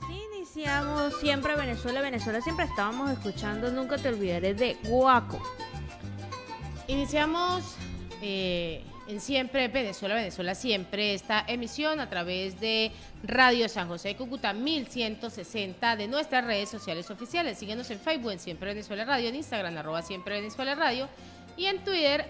Así iniciamos siempre Venezuela, Venezuela siempre estábamos escuchando Nunca te olvidaré de Guaco. Iniciamos en Siempre Venezuela, Venezuela siempre, esta emisión a través de Radio San José de Cúcuta 1160 de nuestras redes sociales oficiales. Síguenos en Facebook en Siempre Venezuela Radio, en Instagram @Siempre Venezuela Radio y en Twitter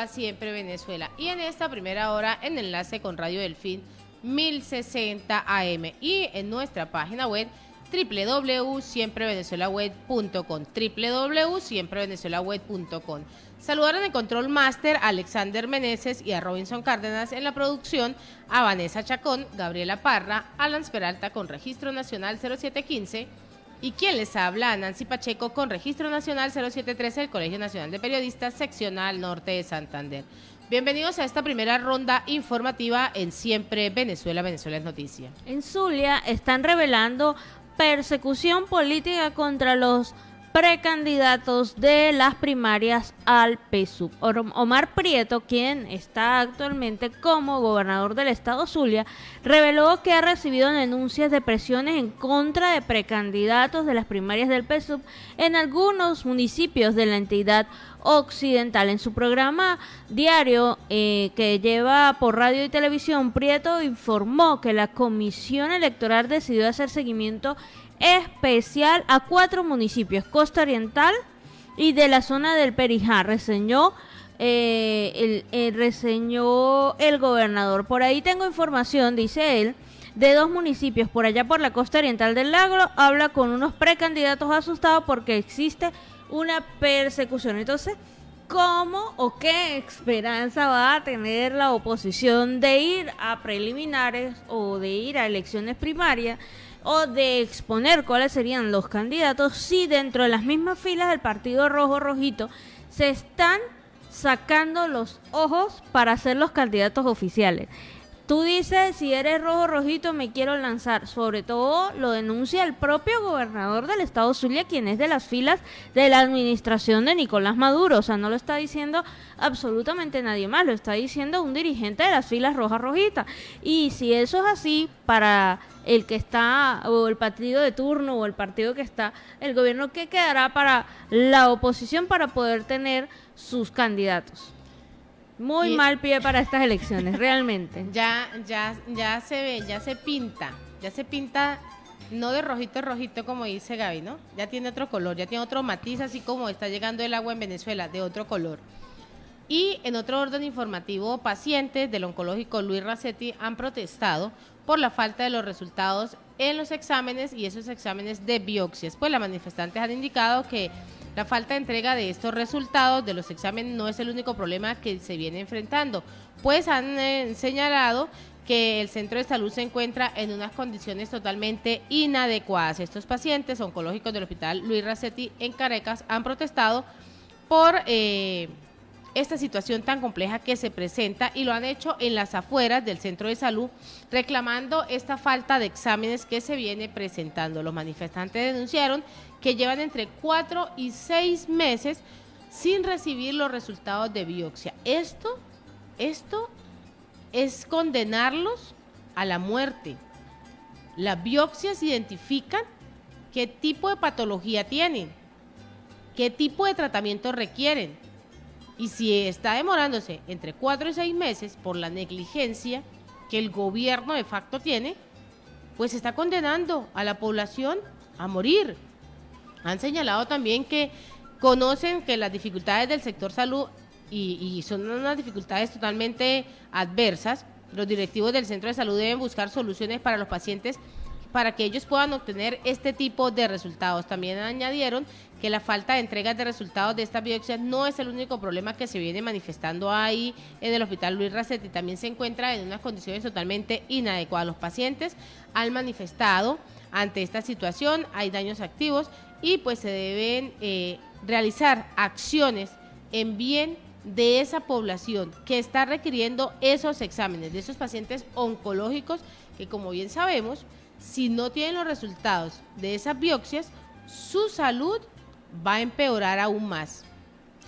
@Siempre Venezuela. Y en esta primera hora en enlace con Radio Delfín 1060 AM y en nuestra página web www.siemprevenezuelaweb.com www.siemprevenezuelaweb.com. Saludar en el Control Master a Alexander Meneses y a Robinson Cárdenas en la producción, a Vanessa Chacón, Gabriela Parra, Alan Peralta con Registro Nacional 0715 y quien les habla, Nancy Pacheco con Registro Nacional 0713 del Colegio Nacional de Periodistas, Seccional Norte de Santander. Bienvenidos a esta primera ronda informativa en Siempre Venezuela, Venezuela es Noticia. En Zulia están revelando persecución política contra los precandidatos de las primarias al PSUV. Omar Prieto, quien está actualmente como gobernador del estado Zulia, reveló que ha recibido denuncias de presiones en contra de precandidatos de las primarias del PSUV en algunos municipios de la entidad occidental. En su programa diario que lleva por radio y televisión, Prieto informó que la Comisión Electoral decidió hacer seguimiento especial a 4 municipios, Costa Oriental y de la zona del Perijá, reseñó el gobernador. Por ahí tengo información, dice él, de 2 municipios por allá por la costa oriental del lago. Habla con unos precandidatos asustados porque existe una persecución. Entonces, ¿cómo o qué esperanza va a tener la oposición de ir a preliminares o de ir a elecciones primarias o de exponer cuáles serían los candidatos si dentro de las mismas filas del Partido Rojo Rojito se están sacando los ojos para ser los candidatos oficiales? Tú dices, si eres rojo rojito me quiero lanzar. Sobre todo lo denuncia el propio gobernador del estado Zulia, quien es de las filas de la administración de Nicolás Maduro. O sea, no lo está diciendo absolutamente nadie más, lo está diciendo un dirigente de las filas rojas rojitas. Y si eso es así, para el que está, o el partido de turno, o el partido que está, el gobierno, ¿qué quedará para la oposición para poder tener sus candidatos? Muy mal pie para estas elecciones, realmente. Ya se ve, ya se pinta, no de rojito rojito como dice Gaby, ¿no? Ya tiene otro color, ya tiene otro matiz, así como está llegando el agua en Venezuela, de otro color. Y en otro orden informativo, pacientes del oncológico Luis Racetti han protestado por la falta de los resultados en los exámenes y esos exámenes de biopsias. Pues las manifestantes han indicado que la falta de entrega de estos resultados de los exámenes no es el único problema que se viene enfrentando, pues han señalado que el centro de salud se encuentra en unas condiciones totalmente inadecuadas. Estos pacientes oncológicos del hospital Luis Racetti en Caracas han protestado por esta situación tan compleja que se presenta y lo han hecho en las afueras del centro de salud, reclamando esta falta de exámenes que se viene presentando. Los manifestantes denunciaron que llevan entre 4 y 6 meses sin recibir los resultados de biopsia. Esto es condenarlos a la muerte. Las biopsias identifican qué tipo de patología tienen, qué tipo de tratamiento requieren. Y si está demorándose entre 4 y 6 meses por la negligencia que el gobierno de facto tiene, pues está condenando a la población a morir. Han señalado también que conocen que las dificultades del sector salud y son unas dificultades totalmente adversas. Los directivos del centro de salud deben buscar soluciones para los pacientes para que ellos puedan obtener este tipo de resultados. También añadieron que la falta de entregas de resultados de estas biopsias no es el único problema que se viene manifestando ahí en el hospital Luis Racetti. También se encuentra en unas condiciones totalmente inadecuadas. Los pacientes han manifestado ante esta situación, hay daños activos y pues se deben realizar acciones en bien de esa población que está requiriendo esos exámenes, de esos pacientes oncológicos que, como bien sabemos, si no tienen los resultados de esas biopsias, su salud va a empeorar aún más.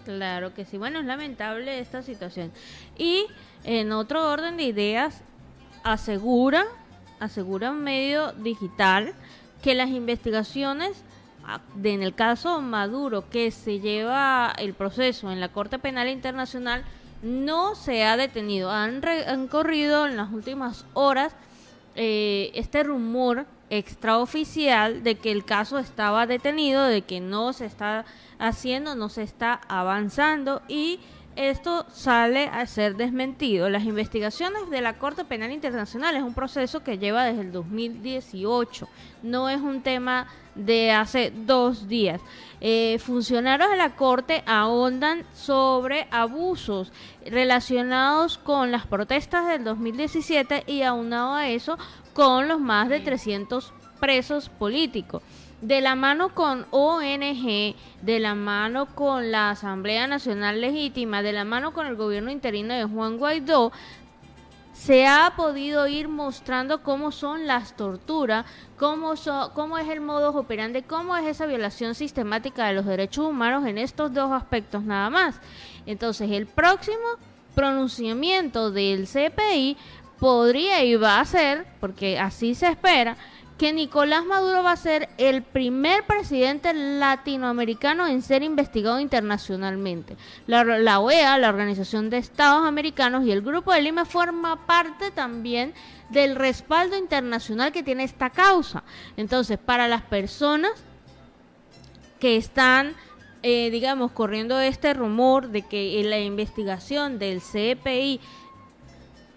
Claro que sí. Bueno, es lamentable esta situación. Y en otro orden de ideas, asegura asegura un medio digital que las investigaciones, en el caso Maduro, que se lleva el proceso en la Corte Penal Internacional, no se ha detenido. Han corrido en las últimas horas este rumor extraoficial de que el caso estaba detenido, de que no se está haciendo, no se está avanzando, y esto sale a ser desmentido. Las investigaciones de la Corte Penal Internacional es un proceso que lleva desde el 2018, no es un tema de hace 2 días. Funcionarios de la Corte ahondan sobre abusos relacionados con las protestas del 2017 y aunado a eso con los más de 300 presos políticos. De la mano con ONG, de la mano con la Asamblea Nacional Legítima, de la mano con el gobierno interino de Juan Guaidó, se ha podido ir mostrando cómo son las torturas, cómo es el modus operandi, cómo es esa violación sistemática de los derechos humanos en estos 2 aspectos nada más. Entonces, el próximo pronunciamiento del CPI podría y va a ser, porque así se espera, que Nicolás Maduro va a ser el primer presidente latinoamericano en ser investigado internacionalmente. La OEA, la Organización de Estados Americanos, y el Grupo de Lima forma parte también del respaldo internacional que tiene esta causa. Entonces, para las personas que están, corriendo este rumor de que la investigación del CPI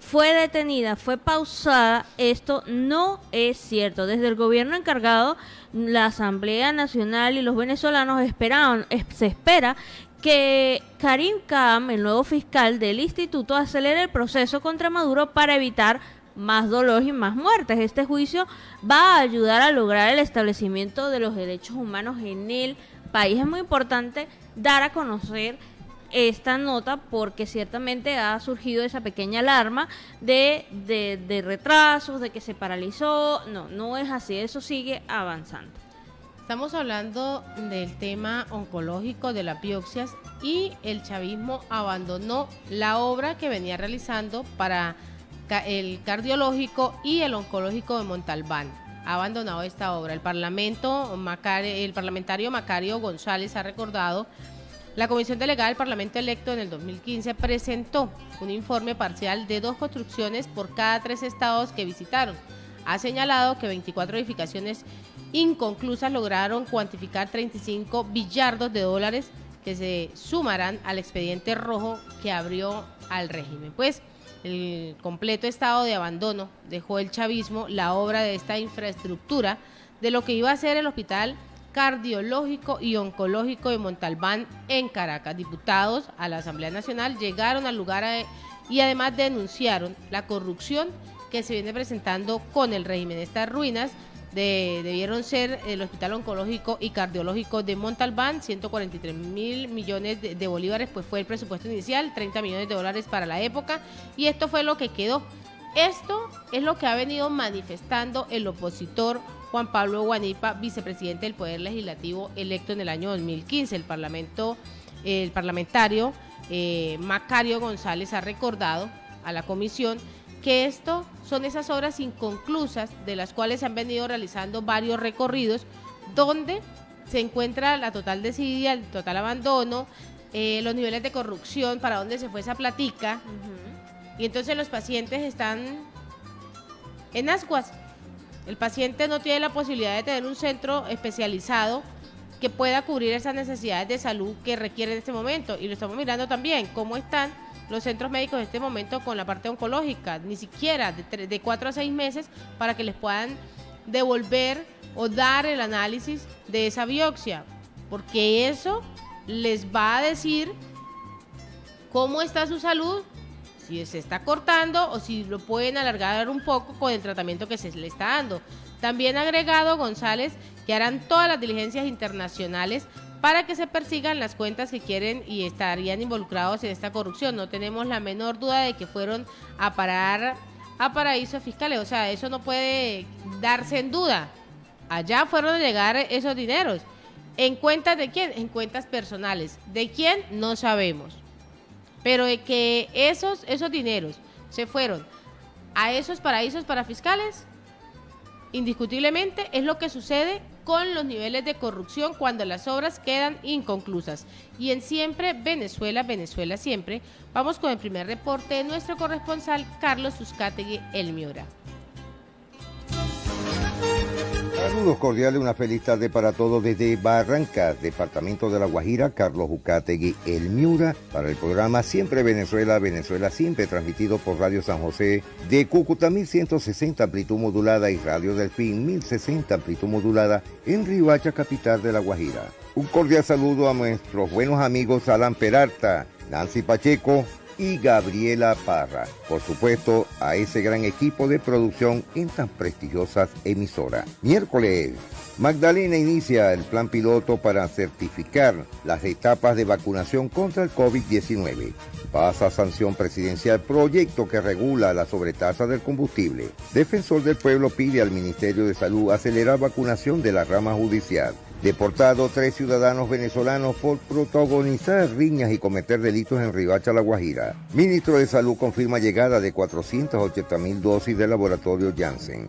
fue detenida, fue pausada, esto no es cierto. Desde el gobierno encargado, la Asamblea Nacional y los venezolanos se espera que Karim Khan, el nuevo fiscal del instituto, acelere el proceso contra Maduro para evitar más dolor y más muertes. Este juicio va a ayudar a lograr el establecimiento de los derechos humanos en el país. Es muy importante dar a conocer esta nota porque ciertamente ha surgido esa pequeña alarma de retrasos, de que se paralizó. No es así, eso sigue avanzando. Estamos hablando del tema oncológico de las biopsias, y el chavismo abandonó la obra que venía realizando para el cardiológico y el oncológico de Montalbán. Ha abandonado esta obra. El parlamentario Macario González ha recordado: la Comisión Delegada del Parlamento electo en el 2015 presentó un informe parcial de 2 construcciones por cada 3 estados que visitaron. Ha señalado que 24 edificaciones inconclusas lograron cuantificar 35 billardos de dólares que se sumarán al expediente rojo que abrió al régimen. Pues el completo estado de abandono dejó el chavismo la obra de esta infraestructura de lo que iba a ser el hospital cardiológico y oncológico de Montalbán en Caracas. Diputados a la Asamblea Nacional llegaron al lugar y además denunciaron la corrupción que se viene presentando con el régimen. Estas ruinas debieron ser el Hospital Oncológico y Cardiológico de Montalbán. 143.000 millones de bolívares pues fue el presupuesto inicial, 30 millones de dólares para la época, y esto fue lo que quedó. Esto es lo que ha venido manifestando el opositor Juan Pablo Guanipa, vicepresidente del Poder Legislativo electo en el año 2015. El parlamentario Macario González ha recordado a la comisión que esto son esas obras inconclusas de las cuales se han venido realizando varios recorridos, donde se encuentra la total desidia, el total abandono, los niveles de corrupción, para dónde se fue esa platica. Y entonces los pacientes están en ascuas. El paciente no tiene la posibilidad de tener un centro especializado que pueda cubrir esas necesidades de salud que requiere en este momento. Y lo estamos mirando también, cómo están los centros médicos en este momento con la parte oncológica, ni siquiera de 4 a 6 meses para que les puedan devolver o dar el análisis de esa biopsia, porque eso les va a decir cómo está su salud, si se está cortando o si lo pueden alargar un poco con el tratamiento que se le está dando. También ha agregado González que harán todas las diligencias internacionales para que se persigan las cuentas que quieren y estarían involucrados en esta corrupción. No tenemos la menor duda de que fueron a parar a paraísos fiscales, o sea, eso no puede darse en duda. Allá fueron a llegar esos dineros. ¿En cuentas de quién? En cuentas personales. ¿De quién? No sabemos. Pero de que esos dineros se fueron a esos paraísos para fiscales, Indiscutiblemente es lo que sucede con los niveles de corrupción cuando las obras quedan inconclusas. Y en Siempre Venezuela, Venezuela Siempre, vamos con el primer reporte de nuestro corresponsal Carlos Uzcategui, El Miura. Saludos cordiales, una feliz tarde para todos desde Barrancas, departamento de La Guajira. Carlos Uzcategui, El Miura, para el programa Siempre Venezuela, Venezuela Siempre, transmitido por Radio San José de Cúcuta 1160 amplitud modulada y Radio Delfín 1060 amplitud modulada en Riohacha, capital de La Guajira. Un cordial saludo a nuestros buenos amigos Alan Peralta, Nancy Pacheco y Gabriela Parra. Por supuesto, a ese gran equipo de producción en tan prestigiosas emisoras. Miércoles, Magdalena inicia el plan piloto para certificar las etapas de vacunación contra el COVID-19. Pasa a sanción presidencial proyecto que regula la sobretasa del combustible. Defensor del Pueblo pide al Ministerio de Salud acelerar vacunación de la rama judicial. Deportado 3 ciudadanos venezolanos por protagonizar riñas y cometer delitos en Riohacha, La Guajira. Ministro de Salud confirma llegada de 480.000 dosis del laboratorio Janssen.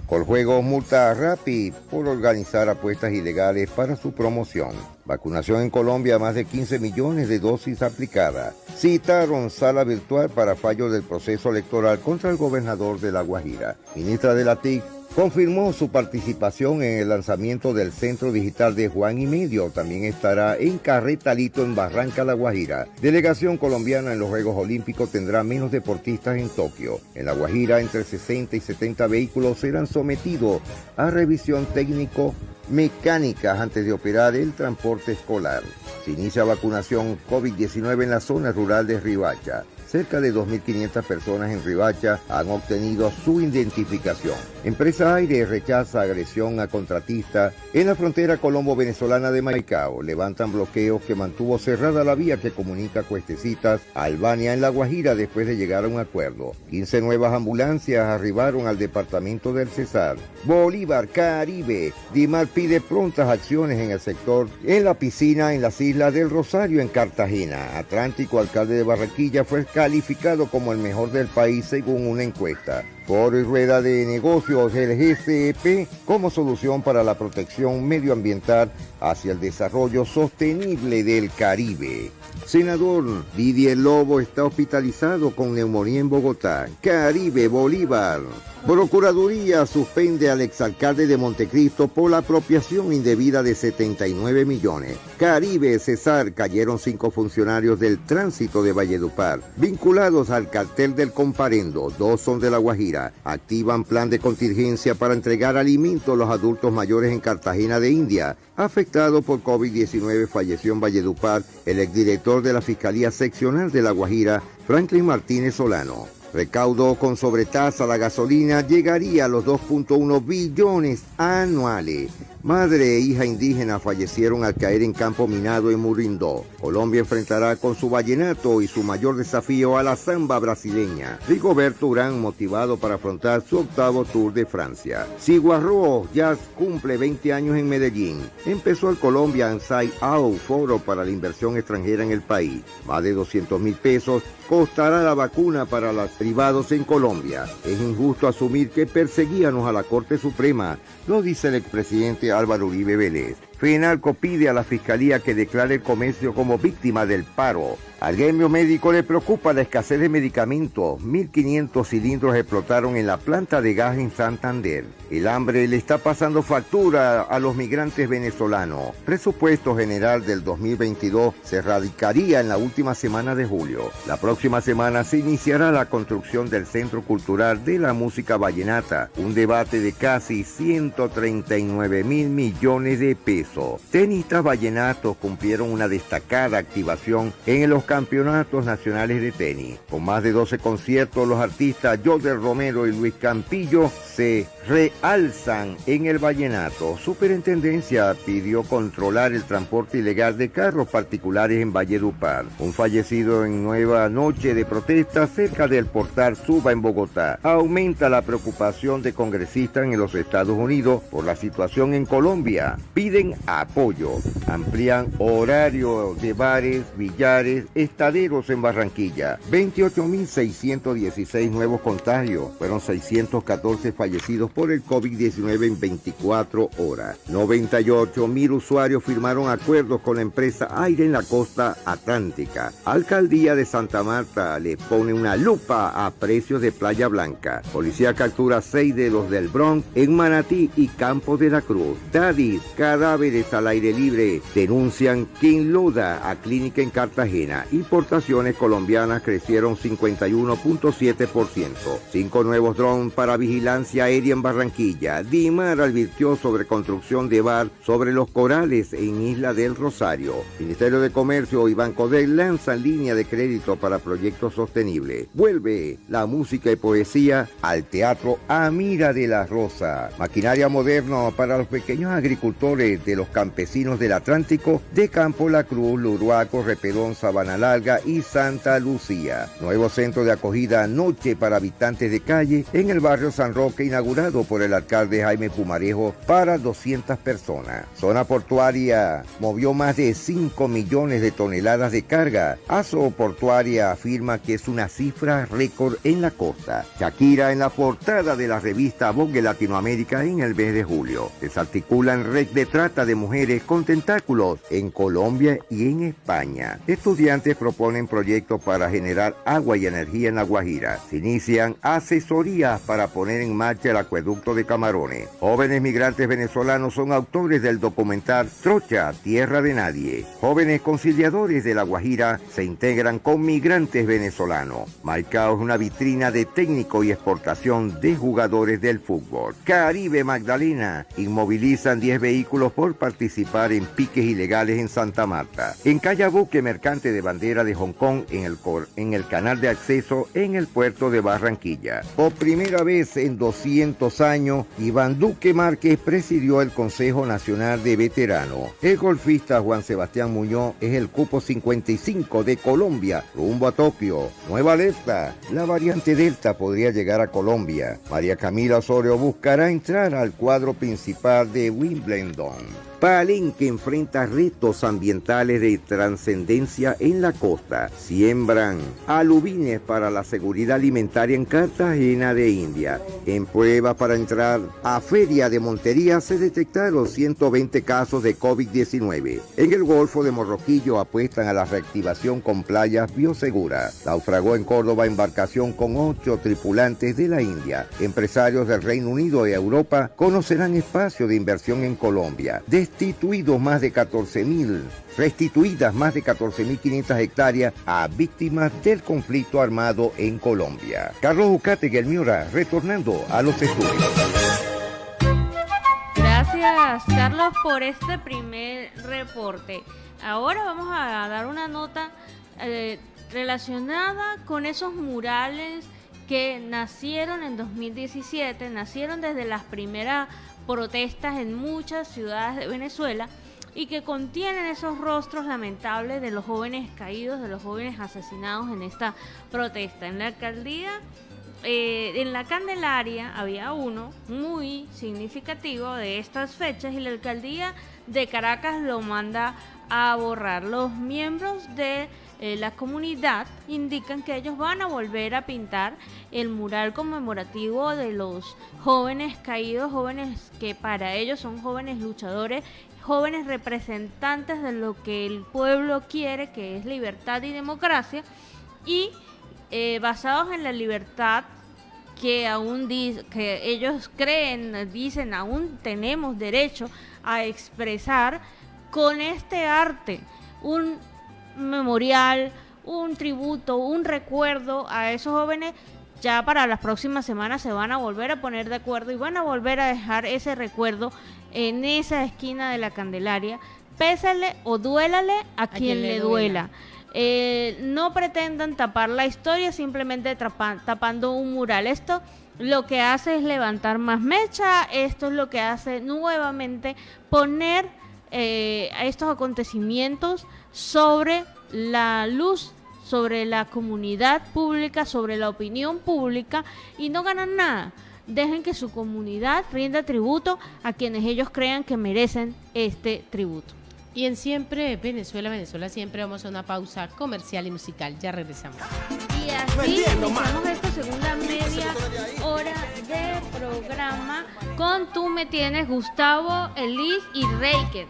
Coljuegos multa a Rappi por organizar apuestas ilegales para su promoción. Vacunación en Colombia, más de 15 millones de dosis aplicadas. Citaron sala virtual para fallo del proceso electoral contra el gobernador de La Guajira. Ministra de la TIC confirmó su participación en el lanzamiento del Centro Digital de Juan y Medio. También estará en Carretalito, en Barranca, La Guajira. Delegación colombiana en los Juegos Olímpicos tendrá menos deportistas en Tokio. En La Guajira, entre 60 y 70 vehículos serán sometidos a revisión técnico-mecánicas antes de operar el transporte escolar. Se inicia vacunación COVID-19 en la zona rural de Riohacha. Cerca de 2.500 personas en Riohacha han obtenido su identificación. Empresa Aire rechaza agresión a contratista en la frontera colombo-venezolana de Maicao. Levantan bloqueos que mantuvo cerrada la vía que comunica Cuestecitas a Albania en La Guajira después de llegar a un acuerdo. 15 nuevas ambulancias arribaron al departamento del Cesar. Bolívar, Caribe. Dimar pide prontas acciones en el sector, en la piscina en las Islas del Rosario en Cartagena. Atlántico, alcalde de Barranquilla, fue calificado como el mejor del país según una encuesta. Foro y rueda de negocios del GCEP como solución para la protección medioambiental hacia el desarrollo sostenible del Caribe. Senador Didier Lobo está hospitalizado con neumonía en Bogotá. Caribe, Bolívar. Procuraduría suspende al exalcalde de Montecristo por la apropiación indebida de 79 millones. Caribe, Cesar, cayeron 5 funcionarios del tránsito de Valledupar, vinculados al cartel del Comparendo. 2 son de La Guajira. Activan plan de contingencia para entregar alimentos a los adultos mayores en Cartagena de India. Afectado por COVID-19, falleció en Valledupar el exdirector de la Fiscalía Seccional de La Guajira, Franklin Martínez Solano. Recaudo con sobretasa la gasolina llegaría a los 2.1 billones anuales. Madre e hija indígena fallecieron al caer en campo minado en Murindó. Colombia enfrentará con su vallenato y su mayor desafío a la samba brasileña. Rigoberto Urán motivado para afrontar su 8º Tour de Francia. Ciguarro Jazz cumple 20 años en Medellín. Empezó el Colombia Inside Out, foro para la inversión extranjera en el país. Más de 200.000 pesos costará la vacuna para los privados en Colombia. Es injusto asumir que perseguíamos a la Corte Suprema, lo dice el expresidente Álvaro Uribe Vélez. FENALCO pide a la Fiscalía que declare el comercio como víctima del paro. Al gremio médico le preocupa la escasez de medicamentos. 1.500 cilindros explotaron en la planta de gas en Santander. El hambre le está pasando factura a los migrantes venezolanos. Presupuesto general del 2022 se radicaría en la última semana de julio. La próxima semana se iniciará la construcción del Centro Cultural de la Música Vallenata, un debate de casi 139.000 millones de pesos. Tenistas vallenatos cumplieron una destacada activación en los campeonatos nacionales de tenis. Con más de 12 conciertos, los artistas Joder Romero y Luis Campillo se realzan en el vallenato. Superintendencia pidió controlar el transporte ilegal de carros particulares en Valledupar. Un fallecido en nueva noche de protesta cerca del Portal Suba en Bogotá. Aumenta la preocupación de congresistas en los Estados Unidos por la situación en Colombia. Piden apoyo. Amplían horario de bares, billares, estaderos en Barranquilla. 28.616 nuevos contagios. Fueron 614 fallecidos por el COVID-19 en 24 horas. 98.000 usuarios firmaron acuerdos con la empresa Aire en la costa atlántica. Alcaldía de Santa Marta le pone una lupa a precios de Playa Blanca. Policía captura 6 de los del Bronx en Manatí y Campos de la Cruz. Dadis, cadáveres al aire libre. Denuncian que enloda a clínica en Cartagena. Importaciones colombianas crecieron 51.7%. 5 nuevos drones para vigilancia aérea en Barranquilla. DIMAR advirtió sobre construcción de bar sobre los corales en Isla del Rosario. Ministerio de Comercio y Banco del lanzan línea de crédito para proyectos sostenibles. Vuelve la música y poesía al Teatro Amira de la Rosa. Maquinaria moderna para los pequeños agricultores de los campesinos del Atlántico de Campo La Cruz, Luruaco, Repelón, Sabana Larga y Santa Lucía. Nuevo centro de acogida noche para habitantes de calle en el barrio San Roque, inaugurado por el alcalde Jaime Pumarejo para 200 personas. Zona portuaria movió más de 5 millones de toneladas de carga. ASO Portuaria afirma que es una cifra récord en la costa. Shakira en la portada de la revista Vogue Latinoamérica en el mes de julio. Desarticulan red de trata de mujeres con tentáculos en Colombia y en España. Estudiantes proponen proyectos para generar agua y energía en La Guajira. Se inician asesorías para poner en marcha el acueducto de Camarones. Jóvenes migrantes venezolanos son autores del documental Trocha, Tierra de Nadie. Jóvenes conciliadores de La Guajira se integran con migrantes venezolanos. Maicao es una vitrina de técnico y exportación de jugadores del fútbol. Caribe Magdalena inmovilizan 10 vehículos por participar en piques ilegales en Santa Marta. En Cayabuque, mercante de bandera de Hong Kong en el canal de acceso en el puerto de Barranquilla. Por primera vez en 200 años, Iván Duque Márquez presidió el Consejo Nacional de Veteranos. El golfista Juan Sebastián Muñoz es el cupo 55 de Colombia, rumbo a Tokio. Nueva alerta, la variante Delta podría llegar a Colombia. María Camila Osorio buscará entrar al cuadro principal de Wimbledon. Palenque enfrenta retos ambientales de trascendencia en la costa. Siembran aluvines para la seguridad alimentaria en Cartagena de India. En pruebas para entrar a Feria de Montería se detectaron 120 casos de COVID-19. En el Golfo de Morroquillo apuestan a la reactivación con playas bioseguras. Naufragó en Córdoba embarcación con 8 tripulantes de la India. Empresarios del Reino Unido y Europa conocerán espacio de inversión en Colombia. Restituidas más de 14.500 hectáreas a víctimas del conflicto armado en Colombia. Carlos Ucátegui, el Miura, retornando a los estudios. Gracias, Carlos, por este primer reporte. Ahora vamos a dar una nota relacionada con esos murales que nacieron en 2017, nacieron desde las primeras protestas en muchas ciudades de Venezuela y que contienen esos rostros lamentables de los jóvenes caídos, de los jóvenes asesinados en esta protesta. En la alcaldía, en la Candelaria, había uno muy significativo de estas fechas y la alcaldía de Caracas lo manda a borrar. Los miembros de la comunidad indican que ellos van a volver a pintar el mural conmemorativo de los jóvenes caídos, jóvenes que para ellos son jóvenes luchadores, jóvenes representantes de lo que el pueblo quiere, que es libertad y democracia, y basados en la libertad que aún que ellos creen, dicen, aún tenemos derecho a expresar con este arte un memorial, un tributo, un recuerdo a esos jóvenes. Ya para las próximas semanas se van a volver a poner de acuerdo y van a volver a dejar ese recuerdo en esa esquina de la Candelaria, pésale o duélale a quien le duela. No pretendan tapar la historia simplemente tapando un mural. Esto lo que hace es levantar más mecha, esto es lo que hace nuevamente poner a estos acontecimientos sobre la luz, sobre la comunidad pública, sobre la opinión pública, y no ganan nada. Dejen que su comunidad rinda tributo a quienes ellos crean que merecen este tributo. Y en Siempre Venezuela, Venezuela Siempre, vamos a una pausa comercial y musical. Ya regresamos. Y así iniciamos esta segunda media hora de programa con Tú Me Tienes, Gustavo, Elis y Reiker.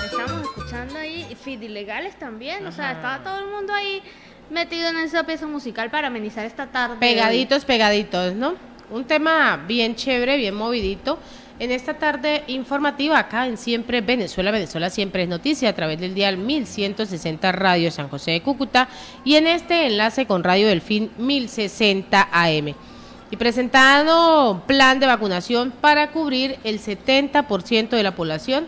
Estamos escuchando ahí Fit Ilegales también, o sea, estaba todo el mundo ahí metido en esa pieza musical para amenizar esta tarde. Pegaditos, ¿no? Un tema bien chévere, bien movidito. En esta tarde informativa acá en Siempre Venezuela, Venezuela Siempre es Noticia, a través del dial 1160 Radio San José de Cúcuta y en este enlace con Radio Delfín 1060 AM. Y presentando plan de vacunación para cubrir el 70% de la población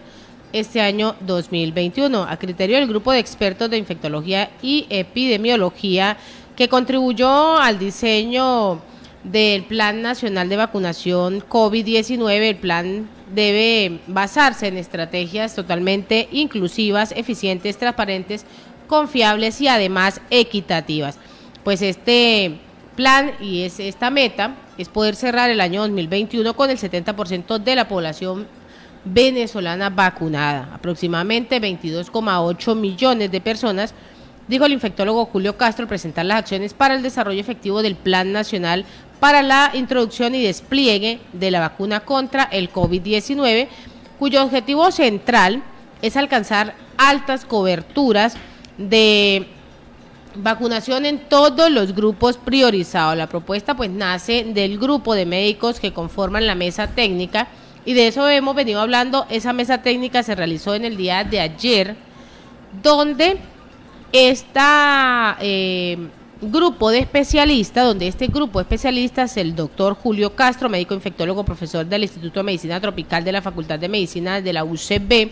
este año 2021, a criterio del grupo de expertos de infectología y epidemiología que contribuyó al diseño del Plan Nacional de Vacunación COVID-19. El plan debe basarse en estrategias totalmente inclusivas, eficientes, transparentes, confiables y además equitativas. Pues este plan y esta meta es poder cerrar el año 2021 con el 70% de la población venezolana vacunada, aproximadamente 22,8 millones de personas, dijo el infectólogo Julio Castro al presentar las acciones para el desarrollo efectivo del Plan Nacional para la introducción y despliegue de la vacuna contra el COVID-19, cuyo objetivo central es alcanzar altas coberturas de vacunación en todos los grupos priorizados. La propuesta pues nace del grupo de médicos que conforman la mesa técnica y de eso hemos venido hablando. Esa mesa técnica se realizó en el día de ayer, donde grupo de especialistas, el doctor Julio Castro, médico infectólogo, profesor del Instituto de Medicina Tropical de la Facultad de Medicina de la UCB,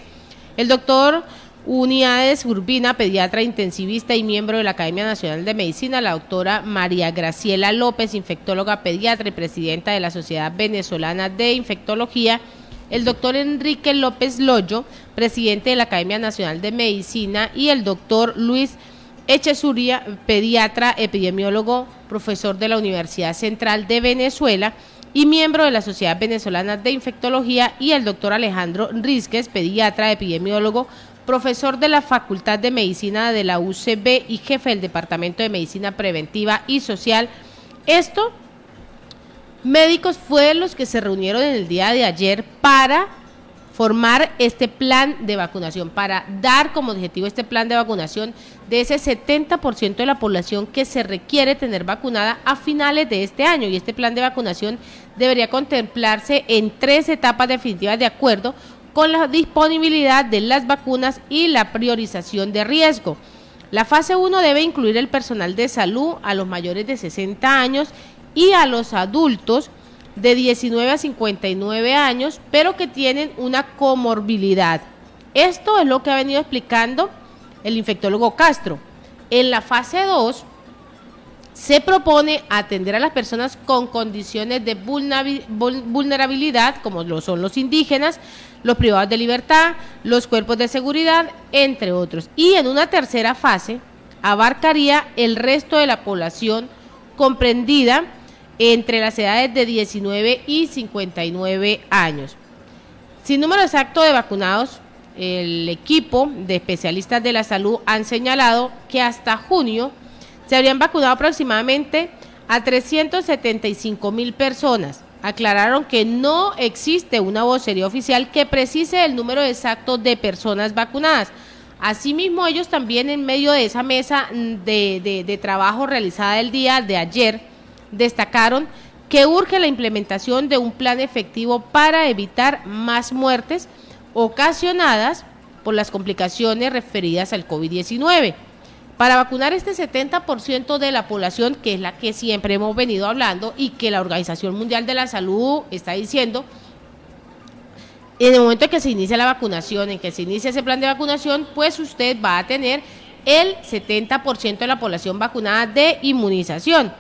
el doctor Unidades Urbina, pediatra intensivista y miembro de la Academia Nacional de Medicina, la doctora María Graciela López, infectóloga pediatra y presidenta de la Sociedad Venezolana de Infectología, el doctor Enrique López Loyo, presidente de la Academia Nacional de Medicina, y el doctor Luis Echezuria, pediatra, epidemiólogo, profesor de la Universidad Central de Venezuela y miembro de la Sociedad Venezolana de Infectología, y el doctor Alejandro Rizquez, pediatra, epidemiólogo, profesor de la Facultad de Medicina de la UCB y jefe del Departamento de Medicina Preventiva y Social. Estos médicos fueron los que se reunieron en el día de ayer para formar este plan de vacunación, para dar como objetivo este plan de vacunación de ese 70% de la población que se requiere tener vacunada a finales de este año. Y este plan de vacunación debería contemplarse en 3 etapas definitivas de acuerdo con la disponibilidad de las vacunas y la priorización de riesgo. La fase 1 debe incluir el personal de salud, a los mayores de 60 años y a los adultos de 19 a 59 años, pero que tienen una comorbilidad. Esto es lo que ha venido explicando el infectólogo Castro. En la fase 2 se propone atender a las personas con condiciones de vulnerabilidad, como lo son los indígenas, los privados de libertad, los cuerpos de seguridad, entre otros. Y en una tercera fase abarcaría el resto de la población comprendida entre las edades de 19 y 59 años. Sin número exacto de vacunados, el equipo de especialistas de la salud han señalado que hasta junio se habrían vacunado aproximadamente a 375,000 personas. Aclararon que no existe una vocería oficial que precise el número exacto de personas vacunadas. Asimismo, ellos también, en medio de esa mesa de trabajo realizada el día de ayer, destacaron que urge la implementación de un plan efectivo para evitar más muertes ocasionadas por las complicaciones referidas al COVID-19. Para vacunar este 70% de la población, que es la que siempre hemos venido hablando y que la Organización Mundial de la Salud está diciendo, en el momento en que se inicia la vacunación, en que se inicia ese plan de vacunación, pues usted va a tener el 70% de la población vacunada de inmunización.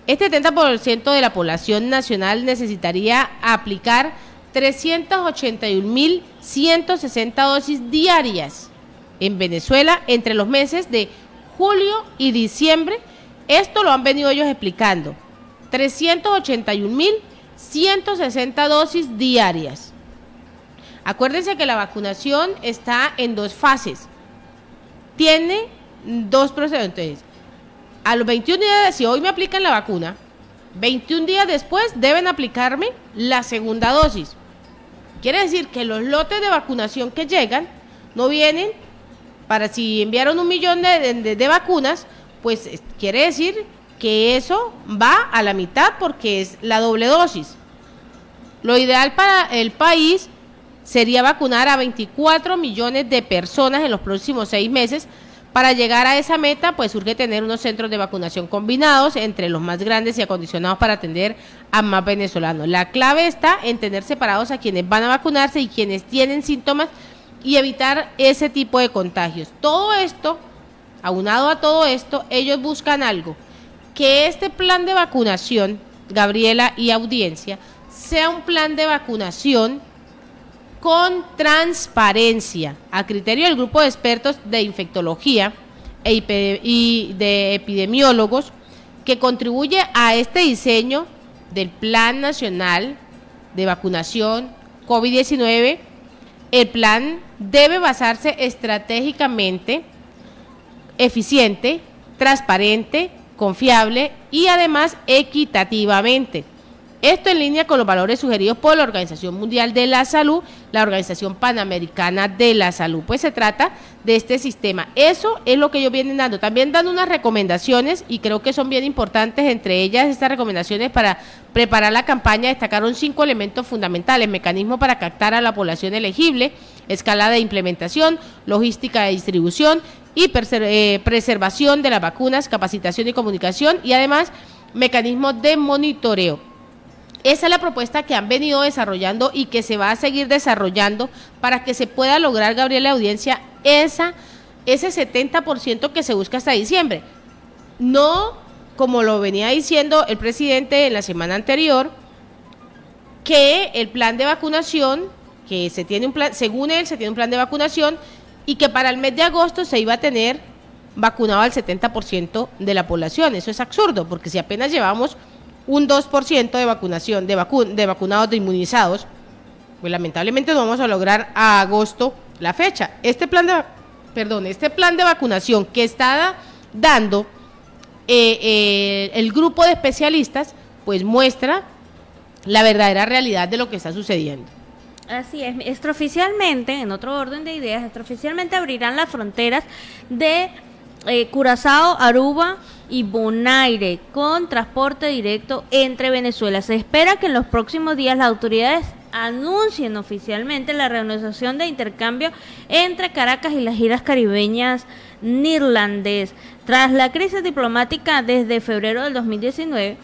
Este 70% de la población nacional necesitaría aplicar 381,160 dosis diarias en Venezuela entre los meses de julio y diciembre. Esto lo han venido ellos explicando. 381,160 dosis diarias. Acuérdense que la vacunación está en 2 fases. Tiene 2 procesos. Entonces, A los 21 días, si hoy me aplican la vacuna, 21 días después deben aplicarme la segunda dosis. Quiere decir que los lotes de vacunación que llegan no vienen para si enviaron 1 millón de vacunas, pues quiere decir que eso va a la mitad porque es la doble dosis. Lo ideal para el país sería vacunar a 24 millones de personas en los próximos 6 meses. Para llegar a esa meta, pues urge tener unos centros de vacunación combinados entre los más grandes y acondicionados para atender a más venezolanos. La clave está en tener separados a quienes van a vacunarse y quienes tienen síntomas y evitar ese tipo de contagios. Todo esto, aunado a todo esto, ellos buscan algo, que este plan de vacunación, Gabriela y audiencia, sea un plan de vacunación con transparencia, a criterio del grupo de expertos de infectología y de epidemiólogos, que contribuye a este diseño del Plan Nacional de Vacunación COVID-19. El plan debe basarse estratégicamente, eficiente, transparente, confiable y además equitativamente. Esto en línea con los valores sugeridos por la Organización Mundial de la Salud, la Organización Panamericana de la Salud. Pues se trata de este sistema. Eso es lo que ellos vienen dando. También dan unas recomendaciones y creo que son bien importantes. Entre ellas, estas recomendaciones para preparar la campaña destacaron 5 elementos fundamentales: mecanismo para captar a la población elegible, escala de implementación, logística de distribución y preservación de las vacunas, capacitación y comunicación y además mecanismos de monitoreo. Esa es la propuesta que han venido desarrollando y que se va a seguir desarrollando para que se pueda lograr, Gabriela, audiencia, ese 70% que se busca hasta diciembre. No, como lo venía diciendo el presidente en la semana anterior, que el plan de vacunación, que se tiene un plan, según él, se tiene un plan de vacunación y que para el mes de agosto se iba a tener vacunado al 70% de la población. Eso es absurdo, porque si apenas llevamos un 2% de vacunación, de vacunados, de inmunizados, pues lamentablemente no vamos a lograr a agosto la fecha. Este plan de vacunación que está dando el grupo de especialistas, pues muestra la verdadera realidad de lo que está sucediendo. Así es, extraoficialmente, en otro orden de ideas, extraoficialmente abrirán las fronteras de Curazao, Aruba y Bonaire con transporte directo entre Venezuela. Se espera que en los próximos días las autoridades anuncien oficialmente la reanudación de intercambio entre Caracas y las islas caribeñas neerlandesas. Tras la crisis diplomática desde febrero del 2019,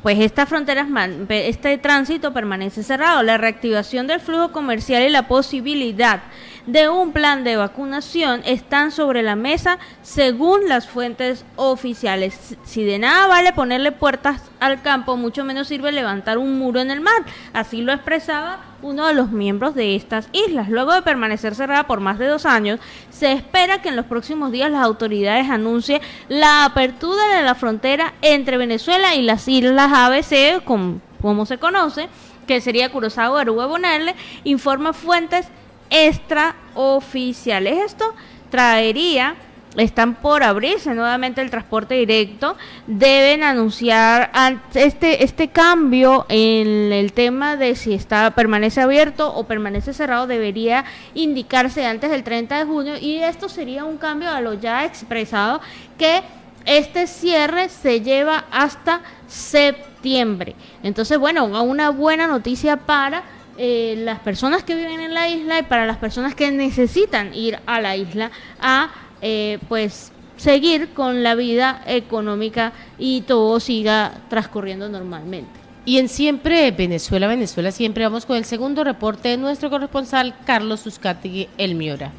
pues estas fronteras, este tránsito permanece cerrado. La reactivación del flujo comercial y la posibilidad de un plan de vacunación están sobre la mesa según las fuentes oficiales. Si de nada vale ponerle puertas al campo, mucho menos sirve levantar un muro en el mar. Así lo expresaba uno de los miembros de estas islas. Luego de permanecer cerrada por más de 2 años, se espera que en los próximos días las autoridades anuncien la apertura de la frontera entre Venezuela y las islas ABC, como se conoce, que sería Curazao, Aruba y Bonaire, informa fuentes extraoficiales. Esto traería, están por abrirse nuevamente el transporte directo, deben anunciar este cambio en el tema de si permanece abierto o permanece cerrado, debería indicarse antes del 30 de junio y esto sería un cambio a lo ya expresado, que este cierre se lleva hasta septiembre. Entonces, bueno, una buena noticia para las personas que viven en la isla y para las personas que necesitan ir a la isla a pues seguir con la vida económica y todo siga transcurriendo normalmente. Y en Siempre Venezuela, Venezuela Siempre, vamos con el segundo reporte de nuestro corresponsal Carlos Uzcategui, El Miura.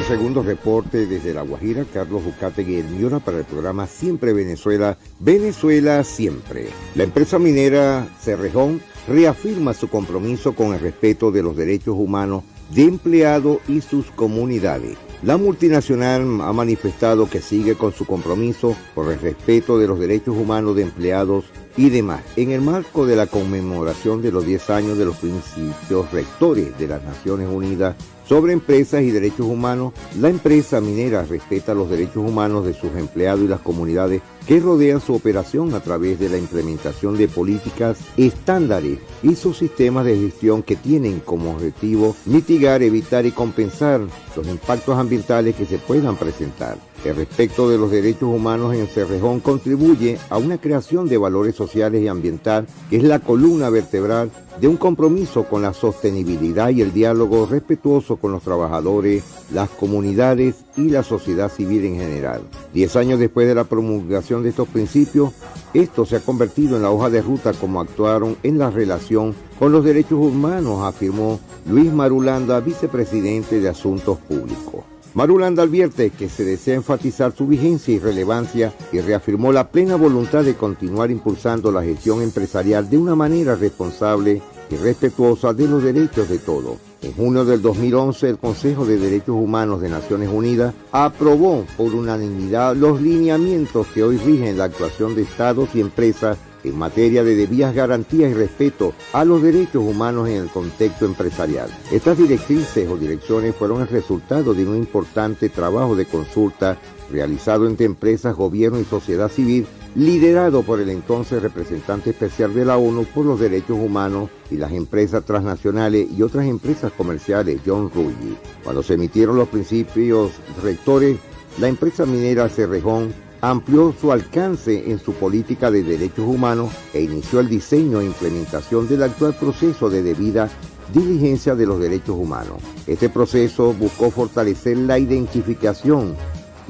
Segundo reporte desde La Guajira, Carlos Uzcategui, El Miura, para el programa Siempre Venezuela, Venezuela Siempre. La empresa minera Cerrejón reafirma su compromiso con el respeto de los derechos humanos de empleados y sus comunidades. La multinacional ha manifestado que sigue con su compromiso por el respeto de los derechos humanos de empleados y demás, en el marco de la conmemoración de los 10 años de los principios rectores de las Naciones Unidas Sobre empresas y derechos humanos, la empresa minera respeta los derechos humanos de sus empleados y las comunidades que rodean su operación a través de la implementación de políticas, estándares y sus sistemas de gestión que tienen como objetivo mitigar, evitar y compensar los impactos ambientales que se puedan presentar. El respeto de los derechos humanos en Cerrejón contribuye a una creación de valores sociales y ambiental que es la columna vertebral de un compromiso con la sostenibilidad y el diálogo respetuoso con los trabajadores, las comunidades y la sociedad civil en general. 10 años después de la promulgación de estos principios, esto se ha convertido en la hoja de ruta como actuaron en la relación con los derechos humanos, afirmó Luis Marulanda, vicepresidente de Asuntos Públicos. Marulanda advierte que se desea enfatizar su vigencia y relevancia y reafirmó la plena voluntad de continuar impulsando la gestión empresarial de una manera responsable y respetuosa de los derechos de todos. En junio del 2011, el Consejo de Derechos Humanos de Naciones Unidas aprobó por unanimidad los lineamientos que hoy rigen la actuación de estados y empresas en materia de debidas garantías y respeto a los derechos humanos en el contexto empresarial. Estas directrices o direcciones fueron el resultado de un importante trabajo de consulta realizado entre empresas, gobierno y sociedad civil, liderado por el entonces representante especial de la ONU por los derechos humanos y las empresas transnacionales y otras empresas comerciales, John Ruggie. Cuando se emitieron los principios rectores, la empresa minera Cerrejón amplió su alcance en su política de derechos humanos e inició el diseño e implementación del actual proceso de debida diligencia de los derechos humanos. Este proceso buscó fortalecer la identificación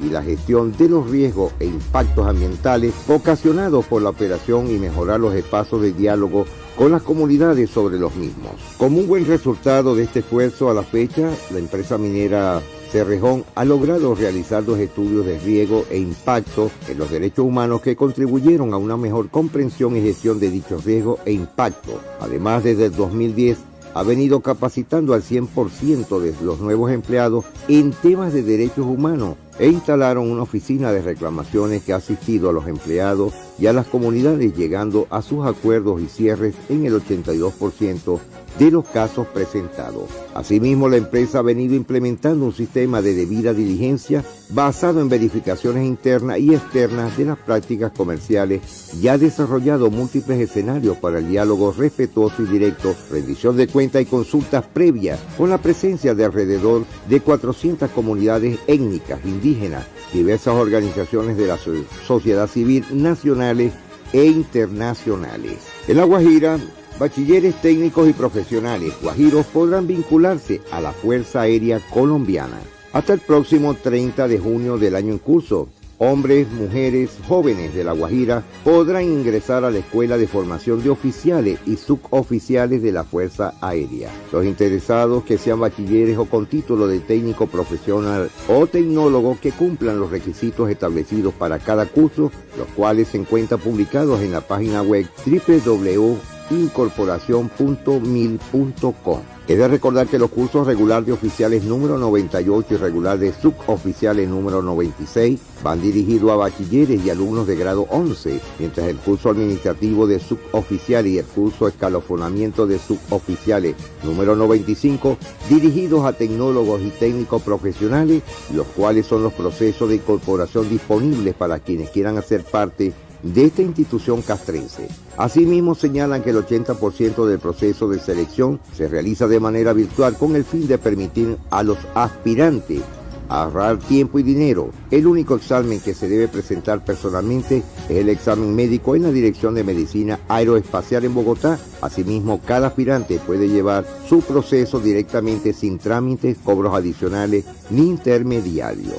y la gestión de los riesgos e impactos ambientales ocasionados por la operación y mejorar los espacios de diálogo con las comunidades sobre los mismos. Como un buen resultado de este esfuerzo, a la fecha, la empresa minera Cerrejón ha logrado realizar 2 estudios de riesgo e impacto en los derechos humanos que contribuyeron a una mejor comprensión y gestión de dichos riesgos e impacto. Además, desde el 2010 ha venido capacitando al 100% de los nuevos empleados en temas de derechos humanos e instalaron una oficina de reclamaciones que ha asistido a los empleados y a las comunidades, llegando a sus acuerdos y cierres en el 82% de los casos presentados. Asimismo, la empresa ha venido implementando un sistema de debida diligencia basado en verificaciones internas y externas de las prácticas comerciales y ha desarrollado múltiples escenarios para el diálogo respetuoso y directo, rendición de cuentas y consultas previas con la presencia de alrededor de 400 comunidades étnicas, indígenas, diversas organizaciones de la sociedad civil nacionales e internacionales. En La Guajira, bachilleres técnicos y profesionales guajiros podrán vincularse a la Fuerza Aérea Colombiana. Hasta el próximo 30 de junio del año en curso, hombres, mujeres, jóvenes de La Guajira podrán ingresar a la Escuela de Formación de Oficiales y Suboficiales de la Fuerza Aérea. Los interesados que sean bachilleres o con título de técnico profesional o tecnólogo que cumplan los requisitos establecidos para cada curso, los cuales se encuentran publicados en la página web www.incorporacion.mil.com. He de recordar que los cursos regular de oficiales número 98 y regular de suboficiales número 96 van dirigidos a bachilleres y alumnos de grado 11, mientras el curso administrativo de suboficiales y el curso escalonamiento de suboficiales número 95 dirigidos a tecnólogos y técnicos profesionales, los cuales son los procesos de incorporación disponibles para quienes quieran hacer parte de esta institución castrense. Asimismo, señalan que el 80% del proceso de selección se realiza de manera virtual con el fin de permitir a los aspirantes ahorrar tiempo y dinero. El único examen que se debe presentar personalmente es el examen médico en la Dirección de Medicina Aeroespacial en Bogotá. Asimismo, cada aspirante puede llevar su proceso directamente sin trámites, cobros adicionales ni intermediarios.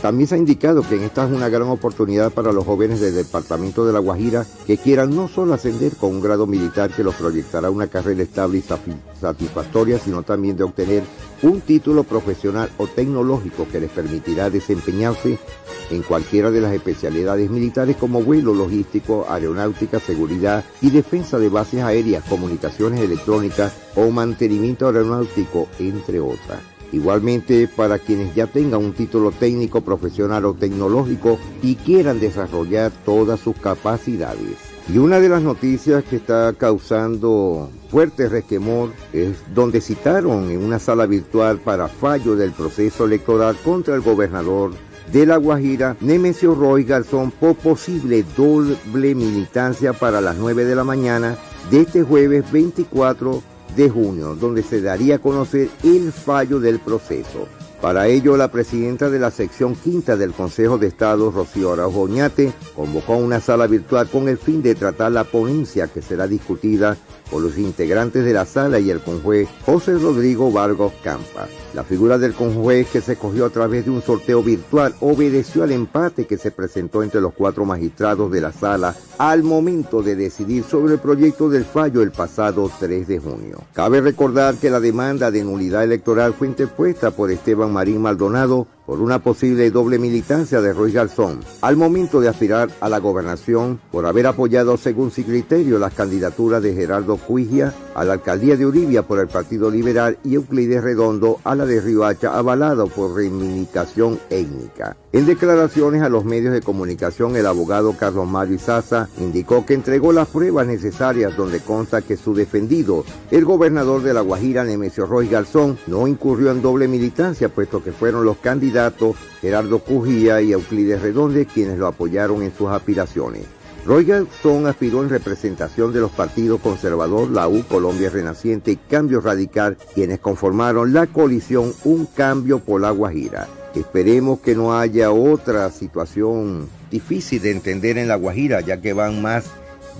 También se ha indicado que esta es una gran oportunidad para los jóvenes del departamento de La Guajira que quieran no solo ascender con un grado militar que los proyectará a una carrera estable y satisfactoria, sino también de obtener un título profesional o tecnológico que les permitirá desempeñarse en cualquiera de las especialidades militares como vuelo logístico, aeronáutica, seguridad y defensa de bases aéreas, comunicaciones electrónicas o mantenimiento aeronáutico, entre otras. Igualmente, para quienes ya tengan un título técnico, profesional o tecnológico y quieran desarrollar todas sus capacidades. Y una de las noticias que está causando fuerte resquemor es donde citaron en una sala virtual para fallo del proceso electoral contra el gobernador de La Guajira, Nemesio Roy Garzón, por posible doble militancia para las 9 de la mañana de este jueves 24 de junio, donde se daría a conocer el fallo del proceso. Para ello, la presidenta de la sección quinta del Consejo de Estado, Rocío Araujo Oñate, convocó una sala virtual con el fin de tratar la ponencia que será discutida por los integrantes de la sala y el conjuez José Rodrigo Vargas Campa. La figura del conjuez, que se escogió a través de un sorteo virtual, obedeció al empate que se presentó entre los 4 magistrados de la sala al momento de decidir sobre el proyecto del fallo el pasado 3 de junio. Cabe recordar que la demanda de nulidad electoral fue interpuesta por Esteban Marín Maldonado por una posible doble militancia de Roy Garzón al momento de aspirar a la gobernación por haber apoyado según su criterio las candidaturas de Gerardo Cuijia a la alcaldía de Uribia por el Partido Liberal y Euclides Redondo a la de Riohacha, avalado por reivindicación étnica. En declaraciones a los medios de comunicación, el abogado Carlos Mario Izaza indicó que entregó las pruebas necesarias donde consta que su defendido, el gobernador de La Guajira, Nemesio Roy Garzón, no incurrió en doble militancia, puesto que fueron los candidatos Gerardo Cuijia y Euclides Redondo quienes lo apoyaron en sus aspiraciones. Roy Garzón aspiró en representación de los partidos conservador, la U, Colombia Renaciente y Cambio Radical, quienes conformaron la coalición Un Cambio por La Guajira. Esperemos que no haya otra situación difícil de entender en La Guajira, ya que van más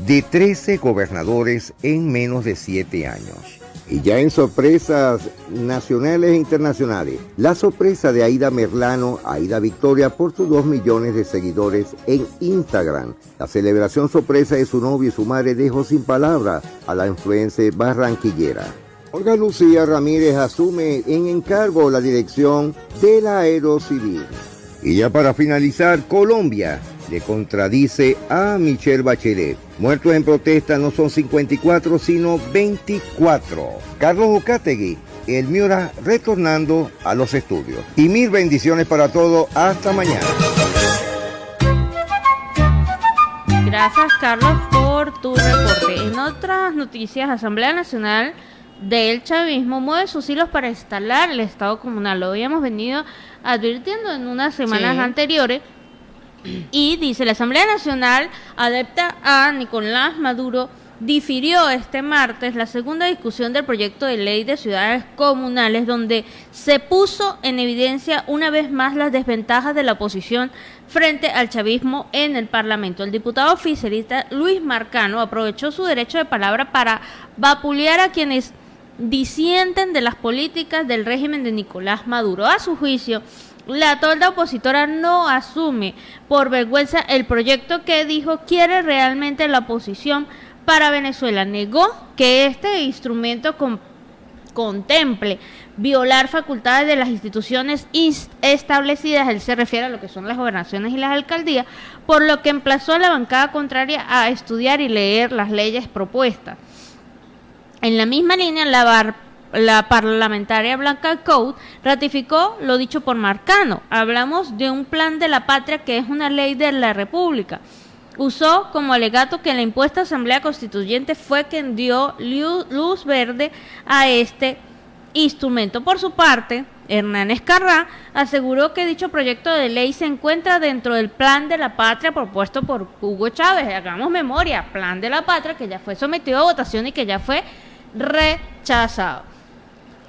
de 13 gobernadores en menos de 7 años. Y ya en sorpresas nacionales e internacionales, la sorpresa de Aida Merlano, Aida Victoria, por sus 2 millones de seguidores en Instagram. La celebración sorpresa de su novio y su madre dejó sin palabras a la influencer barranquillera. Olga Lucía Ramírez asume en encargo la dirección de la Aerocivil. Y ya para finalizar, Colombia le contradice a Michelle Bachelet. Muertos en protesta no son 54, sino 24. Carlos Ucategui, el Miura, retornando a los estudios. Y mil bendiciones para todos. Hasta mañana. Gracias, Carlos, por tu reporte. En otras noticias, Asamblea Nacional del Chavismo mueve sus hilos para instalar el Estado comunal. Lo habíamos venido advirtiendo en unas semanas anteriores. Y dice, la Asamblea Nacional, adepta a Nicolás Maduro, difirió este martes la segunda discusión del proyecto de ley de ciudades comunales, donde se puso en evidencia una vez más las desventajas de la oposición frente al chavismo en el Parlamento. El diputado oficialista Luis Marcano aprovechó su derecho de palabra para vapulear a quienes disienten de las políticas del régimen de Nicolás Maduro. A su juicio, la tolda opositora no asume por vergüenza el proyecto que dijo quiere realmente la oposición para Venezuela. Negó que este instrumento contemple violar facultades de las instituciones establecidas. Él se refiere a lo que son las gobernaciones y las alcaldías, por lo que emplazó a la bancada contraria a estudiar y leer las leyes propuestas. En la misma línea, la parlamentaria Blanca Couto ratificó lo dicho por Marcano. Hablamos de un plan de la patria que es una ley de la República. Usó como alegato que la impuesta Asamblea Constituyente fue quien dio luz verde a este instrumento. Por su parte, Hernán Escarrá aseguró que dicho proyecto de ley se encuentra dentro del plan de la patria propuesto por Hugo Chávez. Hagamos memoria, plan de la patria que ya fue sometido a votación y que ya fue rechazado.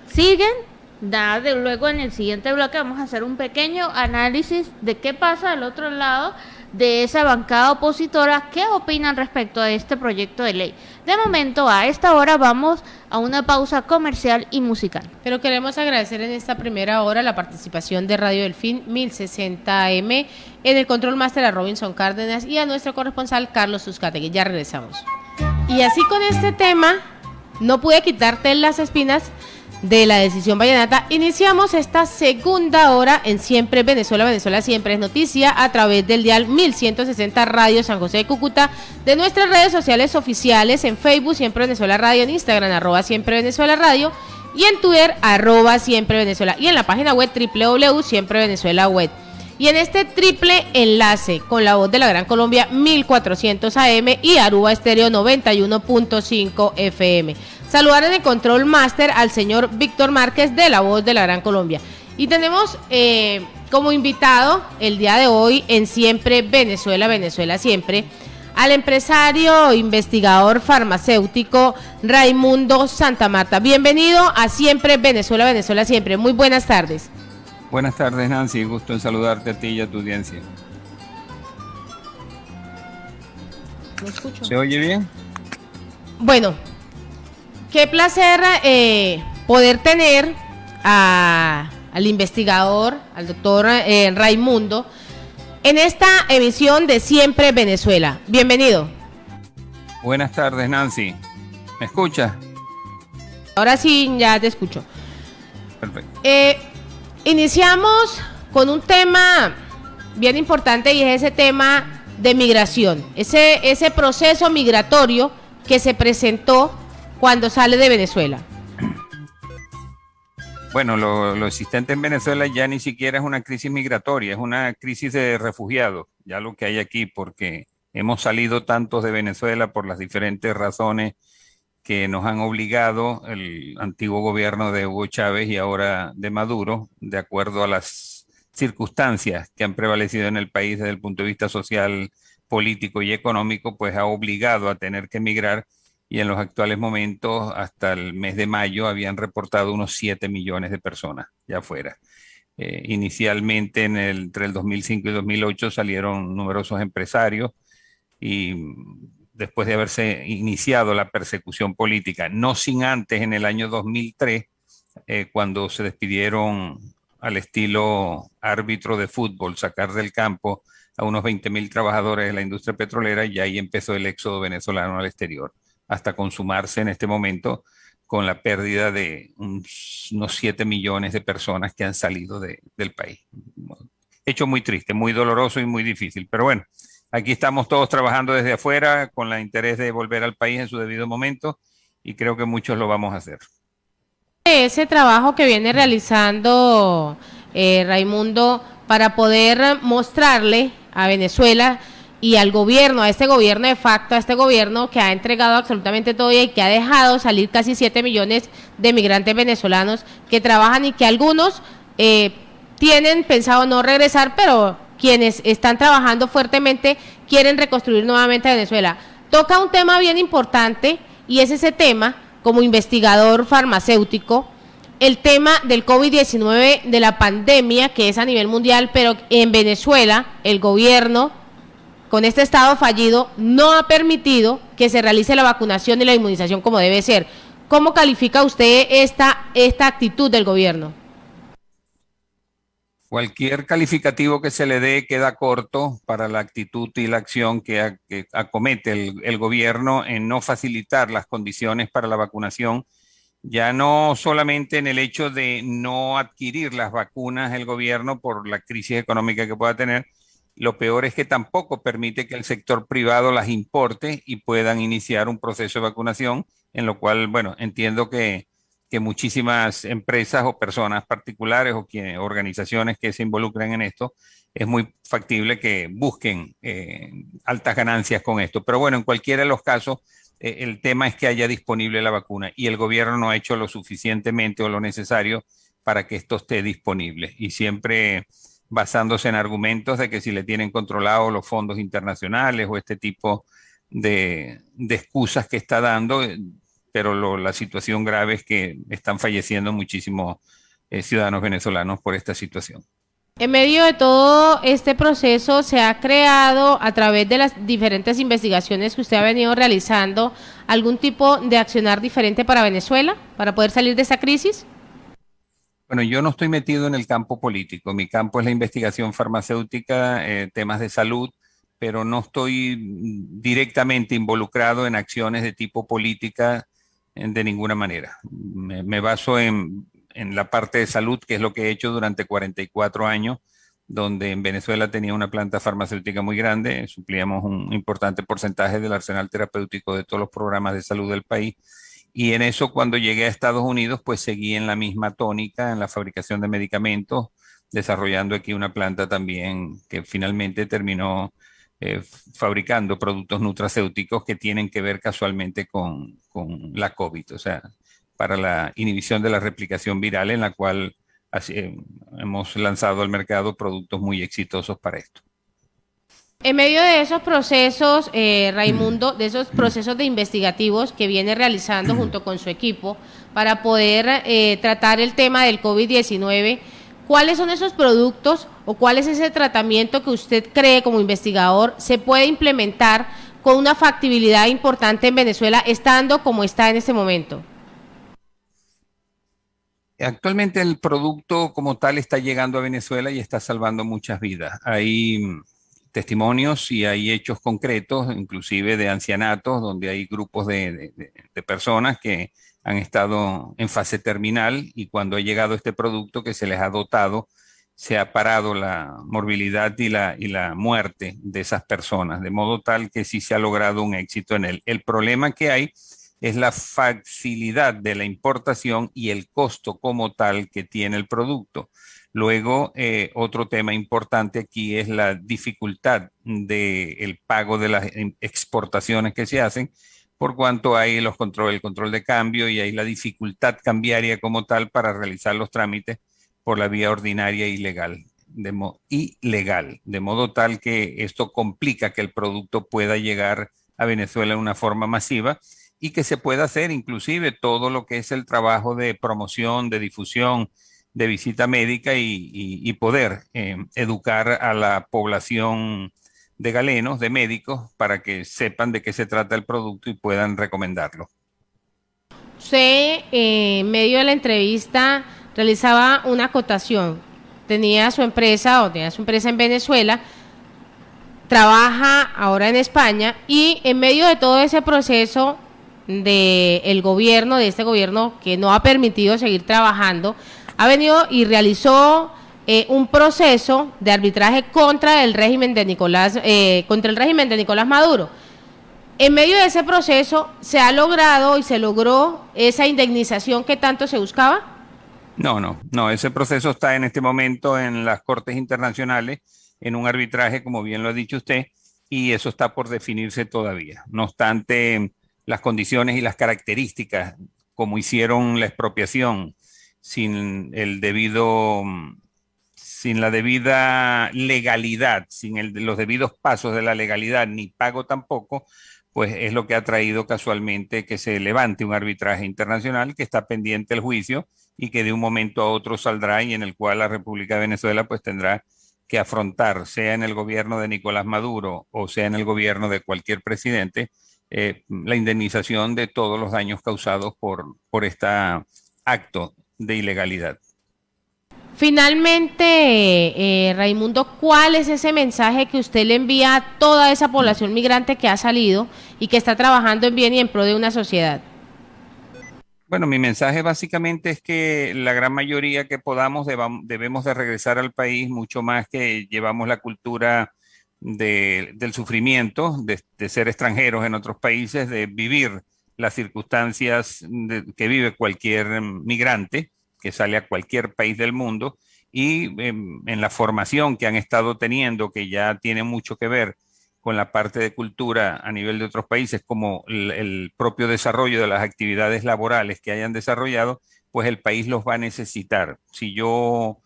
Siguen, luego en el siguiente bloque vamos a hacer un pequeño análisis de qué pasa del otro lado de esa bancada opositora, qué opinan respecto a este proyecto de ley. De momento, a esta hora vamos a una pausa comercial y musical. Pero queremos agradecer en esta primera hora la participación de Radio Delfín 1060 AM, en el control máster a Robinson Cárdenas y a nuestro corresponsal Carlos Uzcategui. Ya regresamos. Y así con este tema, no pude quitarte las espinas de la decisión vallenata. Iniciamos esta segunda hora en Siempre Venezuela, Venezuela Siempre es Noticia, a través del dial 1160 Radio San José de Cúcuta, de nuestras redes sociales oficiales, en Facebook Siempre Venezuela Radio, en Instagram @Siempre Venezuela Radio y en Twitter @Siempre Venezuela, y en la página web www.siemprevenezuela web. Y en este triple enlace con La Voz de la Gran Colombia 1400 AM y Aruba Estéreo 91.5 FM. Saludar en el control máster al señor Víctor Márquez de La Voz de la Gran Colombia. Y tenemos como invitado el día de hoy en Siempre Venezuela, Venezuela Siempre, al empresario investigador farmacéutico Raimundo Santamarta. Bienvenido a Siempre Venezuela, Venezuela Siempre. Muy buenas tardes. Buenas tardes, Nancy. Gusto en saludarte a ti y a tu audiencia. ¿Me escucho? ¿Se oye bien? Bueno, qué placer poder tener al investigador, al doctor Raimundo, en esta emisión de Siempre Venezuela. Bienvenido. Buenas tardes, Nancy. ¿Me escuchas? Ahora sí, ya te escucho. Perfecto. Iniciamos con un tema bien importante y es ese tema de migración, ese proceso migratorio que se presentó cuando sale de Venezuela. Bueno, lo existente en Venezuela ya ni siquiera es una crisis migratoria, es una crisis de refugiados, ya lo que hay aquí, porque hemos salido tantos de Venezuela por las diferentes razones que nos han obligado el antiguo gobierno de Hugo Chávez y ahora de Maduro, de acuerdo a las circunstancias que han prevalecido en el país desde el punto de vista social, político y económico, pues ha obligado a tener que emigrar, y en los actuales momentos, hasta el mes de mayo, habían reportado unos 7 millones de personas ya afuera. Inicialmente, entre el 2005 y 2008, salieron numerosos empresarios y después de haberse iniciado la persecución política, no sin antes en el año 2003, cuando se despidieron al estilo árbitro de fútbol, sacar del campo a unos 20.000 trabajadores de la industria petrolera, y ahí empezó el éxodo venezolano al exterior, hasta consumarse en este momento con la pérdida de unos 7 millones de personas que han salido del país. Hecho muy triste, muy doloroso y muy difícil, pero bueno, aquí estamos todos trabajando desde afuera con el interés de volver al país en su debido momento, y creo que muchos lo vamos a hacer. Ese trabajo que viene realizando Raimundo para poder mostrarle a Venezuela y al gobierno, a este gobierno de facto, a este gobierno que ha entregado absolutamente todo y que ha dejado salir casi 7 millones de migrantes venezolanos que trabajan y que algunos tienen pensado no regresar, pero quienes están trabajando fuertemente quieren reconstruir nuevamente a Venezuela. Toca un tema bien importante y es ese tema, como investigador farmacéutico, el tema del COVID-19, de la pandemia que es a nivel mundial, pero en Venezuela el gobierno, con este estado fallido, no ha permitido que se realice la vacunación y la inmunización como debe ser. ¿Cómo califica usted esta actitud del gobierno? Cualquier calificativo que se le dé queda corto para la actitud y la acción que acomete el gobierno en no facilitar las condiciones para la vacunación, ya no solamente en el hecho de no adquirir las vacunas el gobierno por la crisis económica que pueda tener. Lo peor es que tampoco permite que el sector privado las importe y puedan iniciar un proceso de vacunación, en lo cual, bueno, entiendo que muchísimas empresas o personas particulares o organizaciones que se involucran en esto, es muy factible que busquen altas ganancias con esto. Pero bueno, en cualquiera de los casos, el tema es que haya disponible la vacuna, y el gobierno no ha hecho lo suficientemente o lo necesario para que esto esté disponible. Y siempre basándose en argumentos de que si le tienen controlados los fondos internacionales o este tipo de excusas que está dando, pero la situación grave es que están falleciendo muchísimos ciudadanos venezolanos por esta situación. En medio de todo este proceso se ha creado, a través de las diferentes investigaciones que usted ha venido realizando, algún tipo de accionar diferente para Venezuela, para poder salir de esta crisis. Bueno, yo no estoy metido en el campo político. Mi campo es la investigación farmacéutica, temas de salud, pero no estoy directamente involucrado en acciones de tipo política de ninguna manera. Me baso en la parte de salud, que es lo que he hecho durante 44 años, donde en Venezuela tenía una planta farmacéutica muy grande, suplíamos un importante porcentaje del arsenal terapéutico de todos los programas de salud del país. Y en eso, cuando llegué a Estados Unidos, pues seguí en la misma tónica, en la fabricación de medicamentos, desarrollando aquí una planta también que finalmente terminó fabricando productos nutracéuticos que tienen que ver casualmente con la COVID, o sea, para la inhibición de la replicación viral, en la cual hemos lanzado al mercado productos muy exitosos para esto. En medio de esos procesos, Raimundo, de esos procesos de investigativos que viene realizando junto con su equipo para poder tratar el tema del COVID-19, ¿cuáles son esos productos o cuál es ese tratamiento que usted cree como investigador se puede implementar con una factibilidad importante en Venezuela, estando como está en este momento? Actualmente el producto como tal está llegando a Venezuela y está salvando muchas vidas. Hay testimonios y hay hechos concretos, inclusive de ancianatos, donde hay grupos de personas que han estado en fase terminal y cuando ha llegado este producto que se les ha dotado, se ha parado la morbilidad y la muerte de esas personas, de modo tal que sí se ha logrado un éxito en él. El problema que hay es la facilidad de la importación y el costo como tal que tiene el producto. Luego, otro tema importante aquí es la dificultad del pago de las exportaciones que se hacen, por cuanto hay el control de cambio y hay la dificultad cambiaria como tal para realizar los trámites por la vía ordinaria ilegal, de modo tal que esto complica que el producto pueda llegar a Venezuela de una forma masiva y que se pueda hacer inclusive todo lo que es el trabajo de promoción, de difusión, de visita médica y poder educar a la población de galenos, de médicos, para que sepan de qué se trata el producto y puedan recomendarlo. Usted, en medio de la entrevista, realizaba una acotación. Tenía su empresa en Venezuela, trabaja ahora en España y en medio de todo ese proceso de este gobierno que no ha permitido seguir trabajando, ha venido y realizó un proceso de arbitraje contra el régimen de Nicolás Maduro. En medio de ese proceso, ¿se ha logrado y se logró esa indemnización que tanto se buscaba? No, ese proceso está en este momento en las Cortes Internacionales, en un arbitraje, como bien lo ha dicho usted, y eso está por definirse todavía. No obstante, las condiciones y las características, como hicieron la expropiación, sin la debida legalidad, sin los debidos pasos de la legalidad, ni pago tampoco, pues es lo que ha traído casualmente que se levante un arbitraje internacional que está pendiente el juicio y que de un momento a otro saldrá y en el cual la República de Venezuela pues tendrá que afrontar, sea en el gobierno de Nicolás Maduro o sea en el gobierno de cualquier presidente, la indemnización de todos los daños causados por este acto de ilegalidad. Finalmente, Raimundo, ¿cuál es ese mensaje que usted le envía a toda esa población migrante que ha salido y que está trabajando en bien y en pro de una sociedad? Bueno, mi mensaje básicamente es que la gran mayoría que podamos debemos de regresar al país, mucho más que llevamos la cultura del sufrimiento, de ser extranjeros en otros países, de vivir las circunstancias que vive cualquier migrante que sale a cualquier país del mundo y en la formación que han estado teniendo, que ya tiene mucho que ver con la parte de cultura a nivel de otros países, como el propio desarrollo de las actividades laborales que hayan desarrollado, pues el país los va a necesitar. Si yo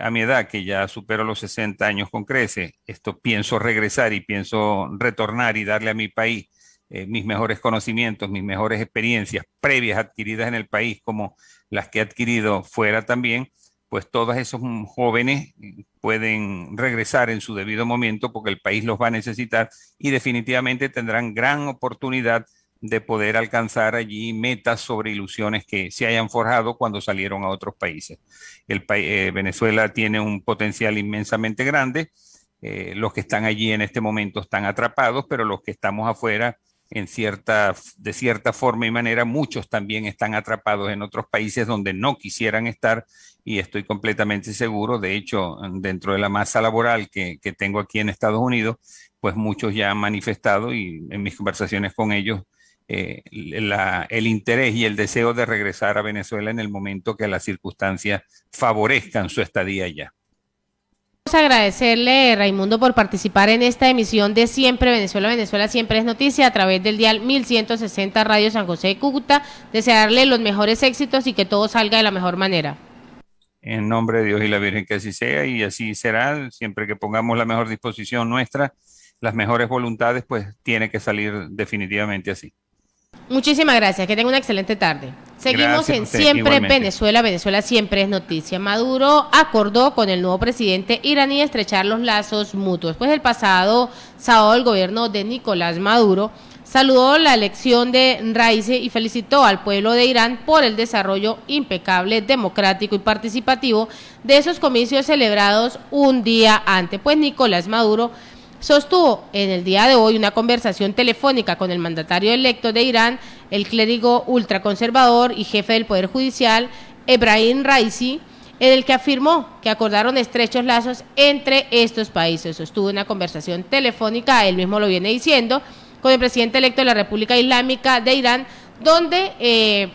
a mi edad, que ya supero los 60 años con creces, pienso regresar y pienso retornar y darle a mi país mis mejores conocimientos, mis mejores experiencias previas adquiridas en el país, como las que he adquirido fuera también, pues todos esos jóvenes pueden regresar en su debido momento porque el país los va a necesitar y definitivamente tendrán gran oportunidad de poder alcanzar allí metas sobre ilusiones que se hayan forjado cuando salieron a otros países. Venezuela tiene un potencial inmensamente grande, los que están allí en este momento están atrapados, pero los que estamos afuera, de cierta forma y manera, muchos también están atrapados en otros países donde no quisieran estar y estoy completamente seguro, de hecho, dentro de la masa laboral que tengo aquí en Estados Unidos, pues muchos ya han manifestado y en mis conversaciones con ellos el interés y el deseo de regresar a Venezuela en el momento que las circunstancias favorezcan su estadía allá. Agradecerle, Raimundo, por participar en esta emisión de Siempre Venezuela, Venezuela Siempre es Noticia a través del dial 1160 Radio San José de Cúcuta. Desearle los mejores éxitos y que todo salga de la mejor manera. En nombre de Dios y la Virgen, que así sea y así será. Siempre que pongamos la mejor disposición nuestra, las mejores voluntades, pues tiene que salir definitivamente así. Muchísimas gracias, que tenga una excelente tarde. Seguimos Gracias en usted, Siempre igualmente. Venezuela, Venezuela Siempre es Noticia. Maduro acordó con el nuevo presidente iraní estrechar los lazos mutuos. Pues el pasado sábado el gobierno de Nicolás Maduro saludó la elección de Raisi y felicitó al pueblo de Irán por el desarrollo impecable, democrático y participativo de esos comicios celebrados un día antes. Pues Nicolás Maduro sostuvo en el día de hoy una conversación telefónica con el mandatario electo de Irán, el clérigo ultraconservador y jefe del Poder Judicial, Ebrahim Raisi, en el que afirmó que acordaron estrechos lazos entre estos países. Sostuvo una conversación telefónica, él mismo lo viene diciendo, con el presidente electo de la República Islámica de Irán, donde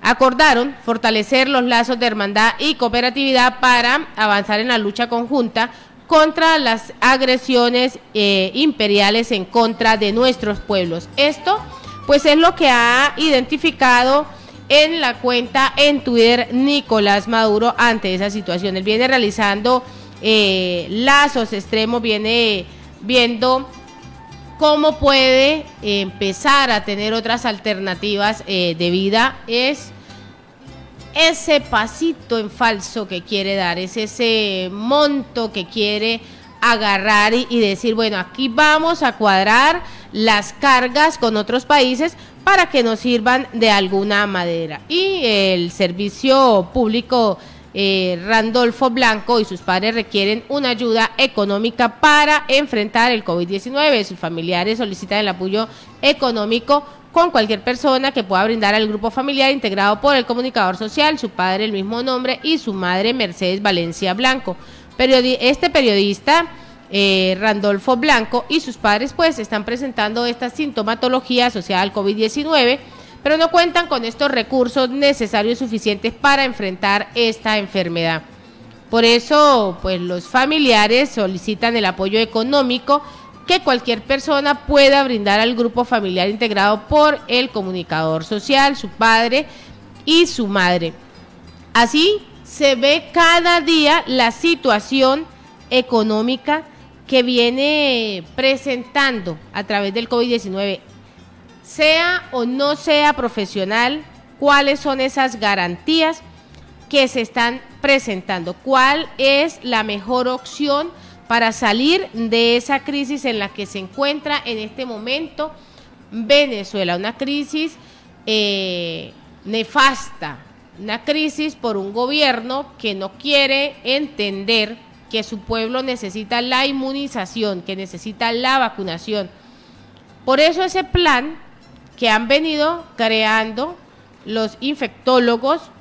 acordaron fortalecer los lazos de hermandad y cooperatividad para avanzar en la lucha conjunta contra las agresiones imperiales en contra de nuestros pueblos. Esto pues es lo que ha identificado en la cuenta en Twitter Nicolás Maduro ante esa situación. Él viene realizando lazos extremos, viene viendo cómo puede empezar a tener otras alternativas de vida. Es ese pasito en falso que quiere dar, es ese monto que quiere agarrar y decir, bueno, aquí vamos a cuadrar las cargas con otros países para que nos sirvan de alguna manera. Y el servicio público Randolfo Blanco y sus padres requieren una ayuda económica para enfrentar el COVID-19. Sus familiares solicitan el apoyo económico con cualquier persona que pueda brindar al grupo familiar integrado por el comunicador social, su padre el mismo nombre y su madre Mercedes Valencia Blanco. Este periodista Randolfo Blanco y sus padres pues están presentando esta sintomatología asociada al COVID-19, pero no cuentan con estos recursos necesarios suficientes para enfrentar esta enfermedad. Por eso pues los familiares solicitan el apoyo económico que cualquier persona pueda brindar al grupo familiar integrado por el comunicador social, su padre y su madre. Así se ve cada día la situación económica que viene presentando a través del COVID-19, sea o no sea profesional, cuáles son esas garantías que se están presentando, cuál es la mejor opción para salir de esa crisis en la que se encuentra en este momento Venezuela, una crisis nefasta, una crisis por un gobierno que no quiere entender que su pueblo necesita la inmunización, que necesita la vacunación. Por eso ese plan que han venido creando los infectólogos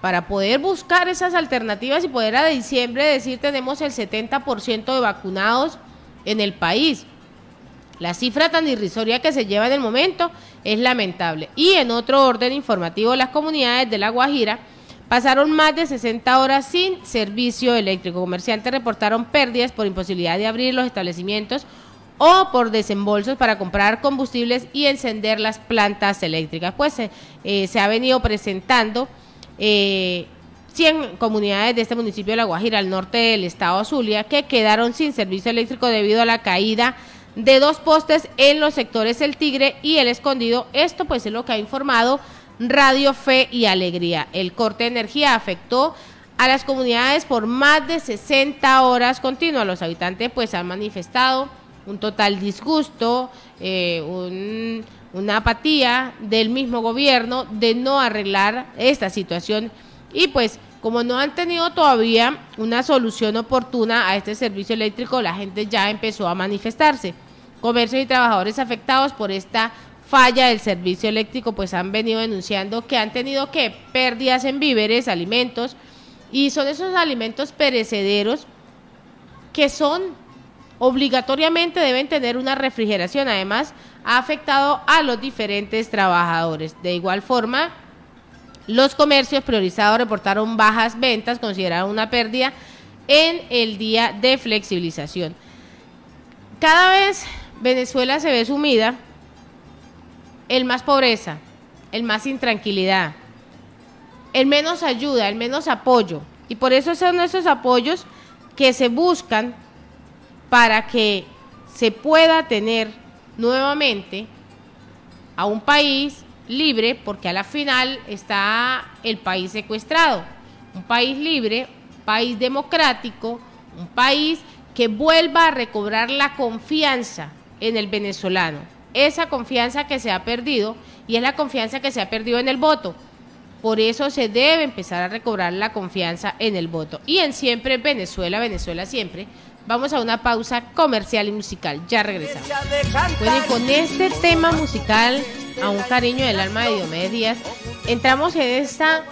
para poder buscar esas alternativas y poder a diciembre decir tenemos el 70% de vacunados en el país. La cifra tan irrisoria que se lleva en el momento es lamentable. Y en otro orden informativo, las comunidades de La Guajira pasaron más de 60 horas sin servicio eléctrico. Comerciantes reportaron pérdidas por imposibilidad de abrir los establecimientos o por desembolsos para comprar combustibles y encender las plantas eléctricas. Pues se ha venido presentando 100 comunidades de este municipio de La Guajira, al norte del estado Zulia, que quedaron sin servicio eléctrico debido a la caída de 2 postes en los sectores El Tigre y El Escondido. Esto pues es lo que ha informado Radio Fe y Alegría. El corte de energía afectó a las comunidades por más de 60 horas continuas. Los habitantes pues han manifestado un total disgusto, una apatía del mismo gobierno de no arreglar esta situación y pues como no han tenido todavía una solución oportuna a este servicio eléctrico, la gente ya empezó a manifestarse. Comercios y trabajadores afectados por esta falla del servicio eléctrico pues han venido denunciando que han tenido pérdidas en víveres, alimentos, y son esos alimentos perecederos que obligatoriamente deben tener una refrigeración. Además, ha afectado a los diferentes trabajadores. De igual forma, los comercios priorizados reportaron bajas ventas, consideraron una pérdida en el día de flexibilización. Cada vez Venezuela se ve sumida en más pobreza, en más intranquilidad, en menos ayuda, en menos apoyo. Y por eso son esos apoyos que se buscan para que se pueda tener nuevamente a un país libre, porque a la final está el país secuestrado. Un país libre, país democrático, un país que vuelva a recobrar la confianza en el venezolano. Esa confianza que se ha perdido, y es la confianza que se ha perdido en el voto. Por eso se debe empezar a recobrar la confianza en el voto. Y en Siempre Venezuela, Venezuela Siempre, vamos a una pausa comercial y musical. Ya regresamos. Bueno, y con este tema musical, A un cariño del alma de Diomedes Díaz, entramos en esta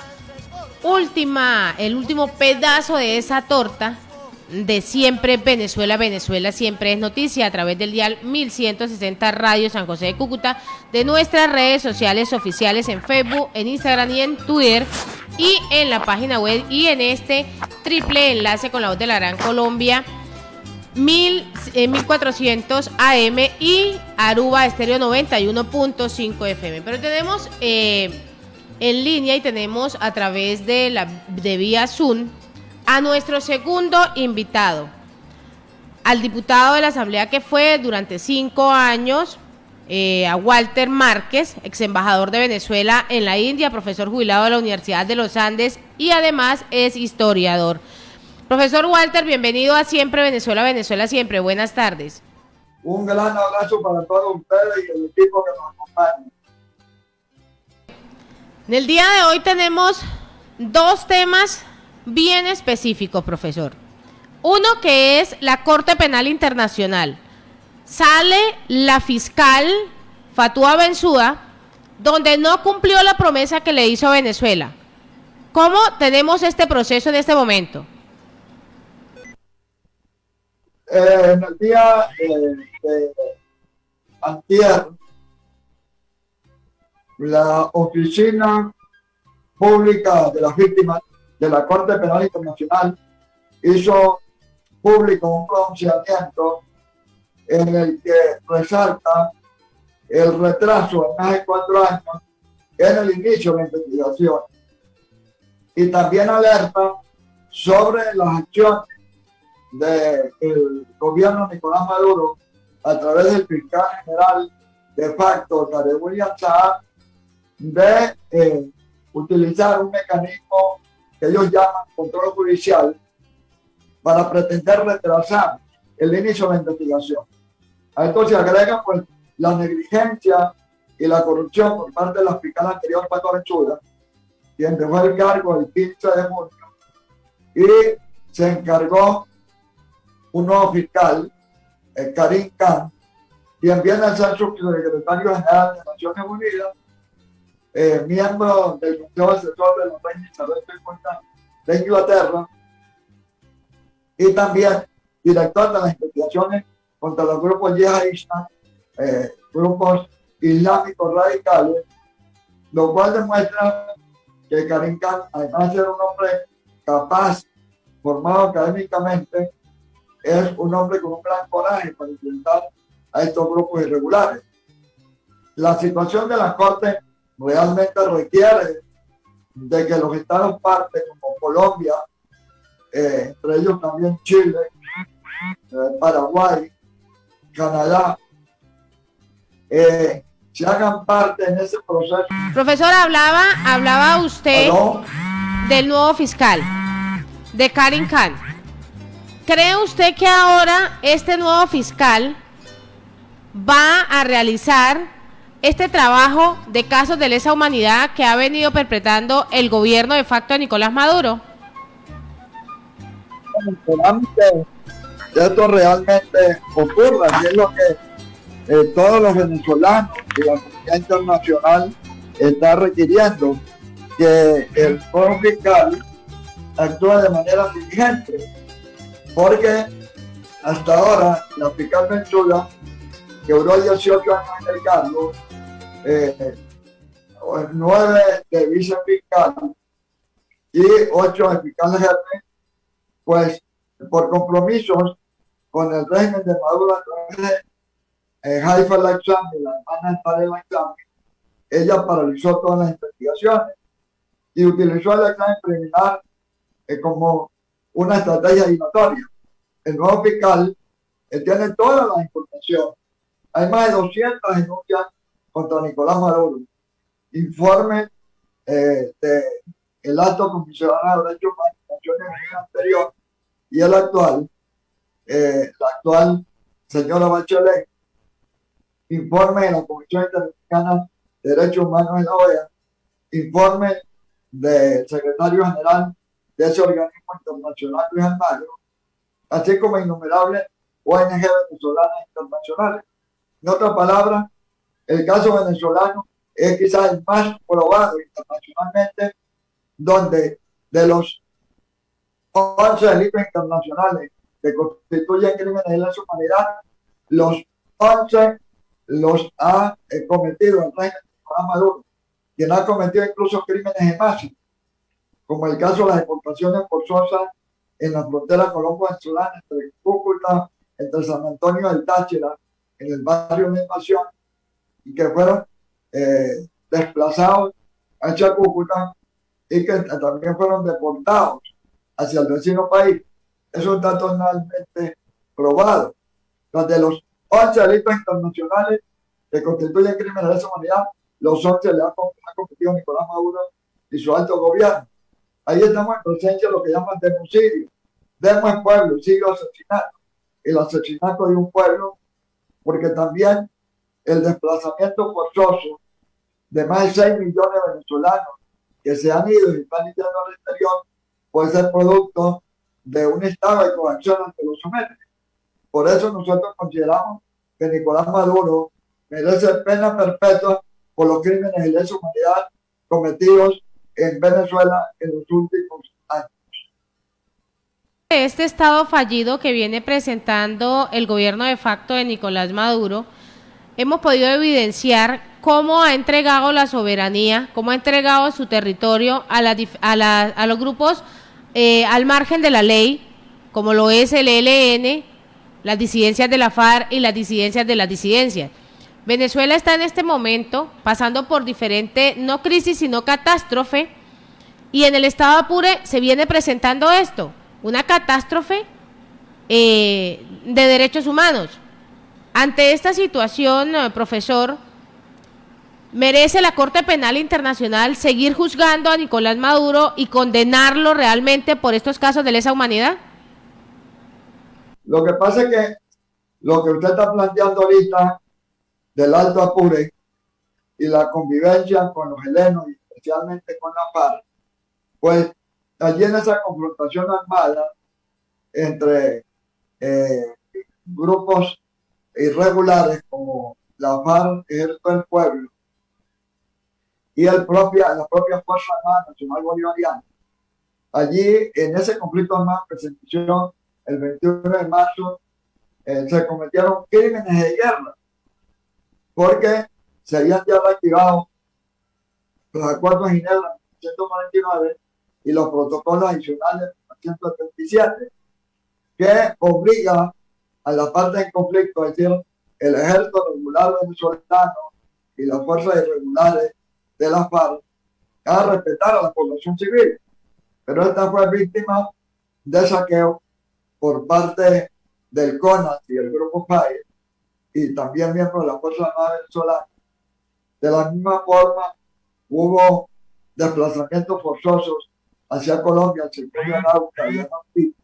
el último pedazo de esa torta de Siempre Venezuela, Venezuela Siempre es noticia, a través del dial 1160 Radio San José de Cúcuta, de nuestras redes sociales oficiales en Facebook, en Instagram y en Twitter, y en la página web, y en este triple enlace con la voz de la Gran Colombia, 1400 AM y Aruba Estéreo 91.5 FM. Pero tenemos en línea, y tenemos a través de vía Zoom a nuestro segundo invitado, al diputado de la Asamblea que fue durante 5 años, a Walter Márquez, ex embajador de Venezuela en la India, profesor jubilado de la Universidad de los Andes y además es historiador. Profesor Walter, bienvenido a Siempre Venezuela, Venezuela Siempre. Buenas tardes. Un gran abrazo para todos ustedes y el equipo que nos acompaña. En el día de hoy tenemos 2 temas bien específicos, profesor. Uno, que es la Corte Penal Internacional. Sale la fiscal Fatua Bensouda, donde no cumplió la promesa que le hizo a Venezuela. ¿Cómo tenemos este proceso en este momento? En el día de antier, la Oficina Pública de las Víctimas de la Corte Penal Internacional hizo público un pronunciamiento en el que resalta el retraso de más de 4 años en el inicio de la investigación, y también alerta sobre las acciones del gobierno de Nicolás Maduro a través del fiscal general de facto, Tarek William Saab, de utilizar un mecanismo que ellos llaman control judicial para pretender retrasar el inicio de la investigación. A esto se agrega pues la negligencia y la corrupción por parte de la fiscal anterior, Fatua Bensouda, quien dejó el cargo el 15 de junio y se encargó un nuevo fiscal, Karim Khan, quien viene a ser subsecretario general de Naciones Unidas, miembro del Consejo Asesor de la Reina Isabel II de Inglaterra, y también director de las investigaciones contra los grupos yihadistas, grupos islámicos radicales, lo cual demuestra que Karim Khan, además de ser un hombre capaz, formado académicamente, es un hombre con un gran coraje para enfrentar a estos grupos irregulares. La situación de la Corte realmente requiere de que los estados partes, como Colombia, entre ellos también Chile, Paraguay, Canadá, se hagan parte en ese proceso. Profesor, hablaba usted del nuevo fiscal, de Karim Khan. ¿Cree usted que ahora este nuevo fiscal va a realizar este trabajo de casos de lesa humanidad que ha venido perpetrando el gobierno de facto de Nicolás Maduro? Esperamos que esto realmente ocurra, y es lo que todos los venezolanos y la comunidad internacional está requiriendo, que el nuevo fiscal actúe de manera diligente, porque hasta ahora la fiscal Bensouda, que duró 18 años en el cargo, 9 de vicefiscal y 8 de fiscal jefe, pues por compromisos con el régimen de Maduro a través de Haifa al-Assami, la hermana Tarek al-Assami. Ella paralizó todas las investigaciones y utilizó el examen preliminar como una estrategia dilatoria. El nuevo fiscal tiene toda la información. Hay más de 200 denuncias contra Nicolás Maduro. Informe del alto comisionado de derechos humanos de Naciones Unidas anterior y el actual, la actual señora Bachelet, informe de la Comisión Interamericana de Derechos Humanos en la OEA, informe del secretario general de ese organismo internacional, Luis Almagro, así como innumerables ONG venezolanas internacionales. En otras palabras, el caso venezolano es quizás el más probado internacionalmente, donde de los 11 delitos internacionales que constituyen crímenes de lesa humanidad, los 11 los ha cometido el régimen de Nicolás Maduro, quien ha cometido incluso crímenes de masa, como el caso de las deportaciones forzosas en la frontera colombo-venezolana entre Cúcuta, entre San Antonio del Táchira, en el barrio de Invasión, y que fueron desplazados hacia Cúcuta y que también fueron deportados hacia el vecino país. Eso está totalmente probado. De los 11 delitos internacionales que constituyen crímenes de lesa humanidad, los 11 le ha cometido Nicolás Maduro y su alto gobierno. Ahí estamos en presencia de lo que llaman democidio. Demo en pueblo, sigue asesinato. El asesinato de un pueblo, porque también el desplazamiento forzoso de más de 6 millones de venezolanos que se han ido y están yendo al exterior puede ser producto de un estado de coacción ante los sometes. Por eso nosotros consideramos que Nicolás Maduro merece pena perpetua por los crímenes de lesa humanidad cometidos en Venezuela en los últimos años. Este estado fallido que viene presentando el gobierno de facto de Nicolás Maduro, hemos podido evidenciar cómo ha entregado la soberanía, cómo ha entregado su territorio a los grupos al margen de la ley, como lo es el ELN, las disidencias de la FARC y las disidencias de las disidencias. Venezuela está en este momento pasando por diferente, no crisis, sino catástrofe, y en el estado Apure se viene presentando esto, una catástrofe de derechos humanos. Ante esta situación, profesor, ¿merece la Corte Penal Internacional seguir juzgando a Nicolás Maduro y condenarlo realmente por estos casos de lesa humanidad? Lo que pasa es que lo que usted está planteando ahorita del Alto Apure y la convivencia con los helenos y especialmente con la FARC, pues allí en esa confrontación armada entre grupos irregulares como la FARC, Ejército del Pueblo, y la propia Fuerza Armada Nacional Bolivariana. Allí, en ese conflicto armado que se inició el 21 de marzo, se cometieron crímenes de guerra, porque se habían ya reactivado los acuerdos de Ginebra en 1999 y los protocolos adicionales de 1977, que obliga a la parte en conflicto, es decir, el ejército regular venezolano y las fuerzas irregulares de la FARC, a respetar a la población civil. Pero esta fue víctima de saqueo por parte del CONAS y el Grupo FAE, y también miembros de la Fuerza Armada Venezolana. De la misma forma, hubo desplazamientos forzosos hacia Colombia, al sector de Arauca y Arauquita,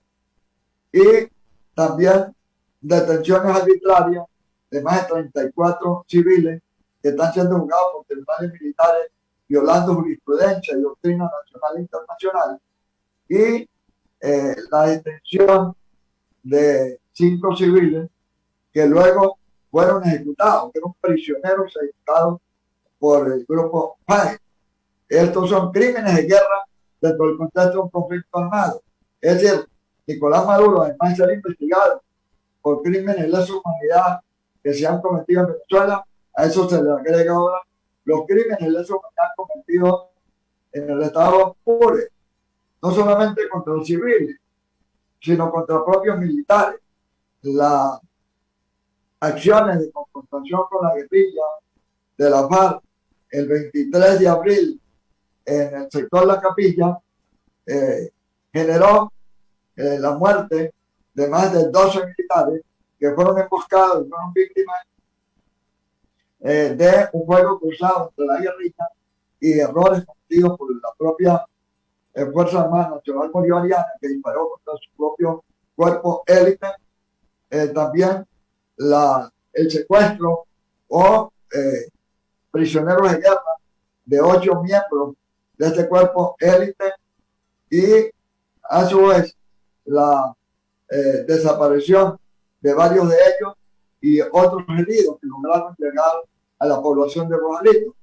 y también detenciones arbitrarias de más de 34 civiles que están siendo juzgados por tribunales militares violando jurisprudencia y doctrina nacional e internacional, y la detención de 5 civiles que luego fueron ejecutados, que eran prisioneros ejecutados por el grupo FAE. Estos son crímenes de guerra dentro del contexto de un conflicto armado. Es decir, Nicolás Maduro, además de ser investigado por crímenes de lesa humanidad que se han cometido en Venezuela, a eso se le agrega ahora los crímenes de lesa humanidad cometidos en el estado Apure, no solamente contra los civiles, sino contra propios militares. Las acciones de confrontación con la guerrilla de la FARC el 23 de abril en el sector La Capilla generó la muerte de más de 12 militares que fueron emboscados y fueron víctimas de un fuego cruzado entre la guerrilla y errores cometidos por la propia Fuerza Armada Nacional Bolivariana, que disparó contra su propio cuerpo élite. También el secuestro o prisioneros de guerra de 8 miembros de este cuerpo élite, y a su vez la desaparición de varios de ellos y otros heridos que lograron llegar a la población de Rojalito.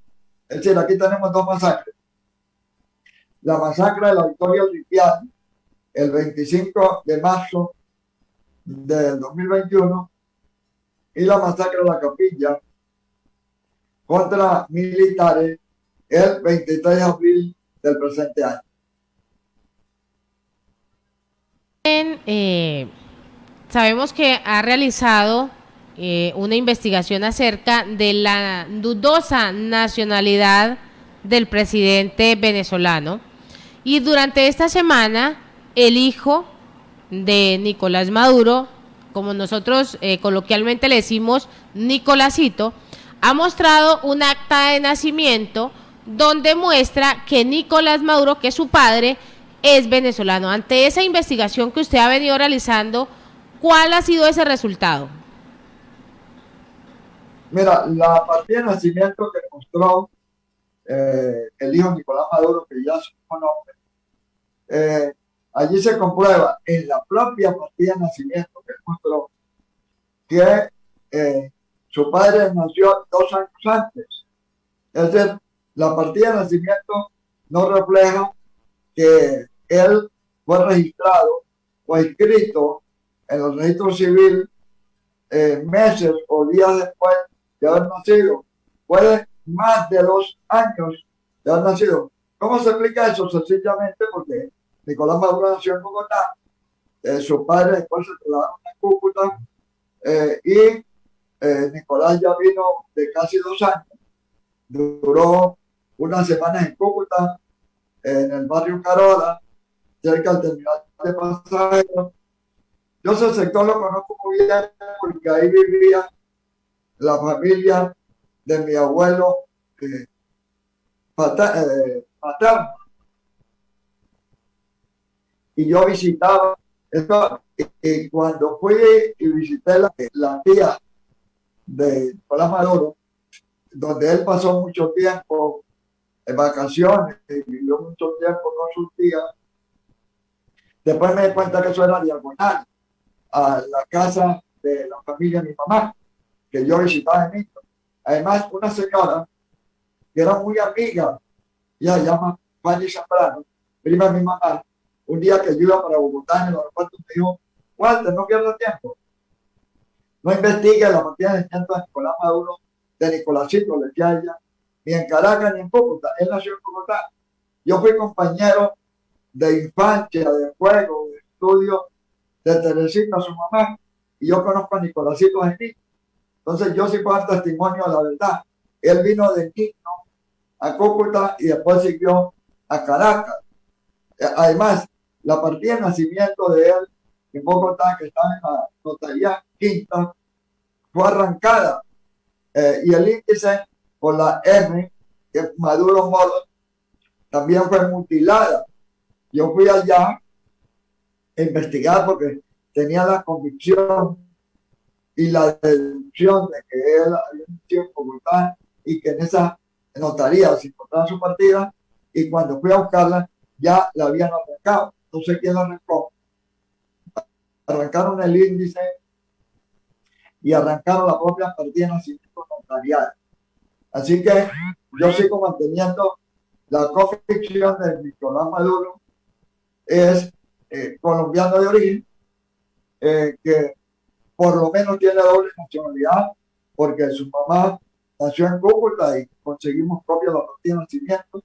Es decir, aquí tenemos dos masacres. La masacre de la Victoria Olimpiana el 25 de marzo del 2021 y la masacre de La Capilla contra militares el 23 de abril del presente año. Sabemos que ha realizado una investigación acerca de la dudosa nacionalidad del presidente venezolano, y durante esta semana el hijo de Nicolás Maduro, como nosotros coloquialmente le decimos Nicolásito, ha mostrado un acta de nacimiento donde muestra que Nicolás Maduro, que es su padre, es venezolano. Ante esa investigación que usted ha venido realizando, ¿cuál ha sido ese resultado? Mira, la partida de nacimiento que mostró el hijo Nicolás Maduro, que ya es un nombre, allí se comprueba en la propia partida de nacimiento que mostró que su padre nació 2 años antes. Es decir, la partida de nacimiento no refleja que él fue registrado o inscrito en el registro civil meses o días después de haber nacido. Puede más de 2 años de haber nacido. ¿Cómo se explica eso? Sencillamente porque Nicolás Maduro nació en Bogotá, su padre después se trasladaron a Cúcuta, y Nicolás ya vino de casi 2 años. Duró unas semanas en Cúcuta, en el barrio Carola, cerca del terminal de pasajeros. Yo ese sector lo conozco muy bien porque ahí vivía la familia de mi abuelo paterno. Y yo visitaba esto, y cuando fui y visité la tía de Nicolás Maduro, donde él pasó mucho tiempo en vacaciones y vivió mucho tiempo con sus tías, después me di cuenta que eso era diagonal a la casa de la familia de mi mamá, que yo visitaba en niño. Además, una señora que era muy amiga, ella se llama Fanny Zambrano, prima de mi mamá, un día que yo iba para Bogotá en el aeropuerto, me dijo: Walter, no pierdas tiempo, no investigue la partida de nacimiento de Nicolás Maduro, de Nicolásito, le decía ella, ni en Caracas ni en Cúcuta. Él nació en Bogotá. Yo fui compañero de infancia, de juego, de estudio de Teresita, su mamá, y yo conozco a Nicolásito de niño. Entonces yo sí puedo dar testimonio de la verdad. Él vino de niño a Cúcuta y después siguió a Caracas. Además, la partida de nacimiento de él en Bogotá, que estaba en la notaría quinta, fue arrancada, y el índice por la M, que es Maduro Moro, también fue mutilada. Yo fui allá a investigar porque tenía la convicción y la deducción de que él había nacido en Bogotá y que en esa notaría se encontraba su partida, y cuando fui a buscarla ya la habían arrancado. No sé quién la arrancó. Arrancaron el índice y arrancaron la propia partida de nacimiento notarial. Así que yo sigo manteniendo la convicción de Nicolás Maduro es colombiano de origen, que por lo menos tiene doble nacionalidad, porque su mamá nació en Cúcuta y conseguimos copia de la partida de nacimiento,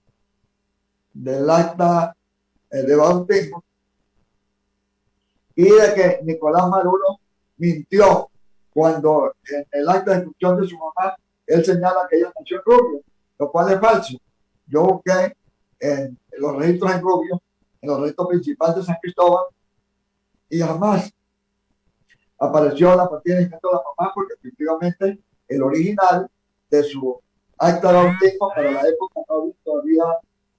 del acta de bautismo, y de que Nicolás Maduro mintió cuando en el acta de defunción de su mamá él señala que ella nació en Rubio, lo cual es falso. Yo busqué en los registros en Rubio, en los registros principales de San Cristóbal, y jamás apareció la partida de nacimiento de la mamá, porque efectivamente el original de su acta de bautismo para la época no había todavía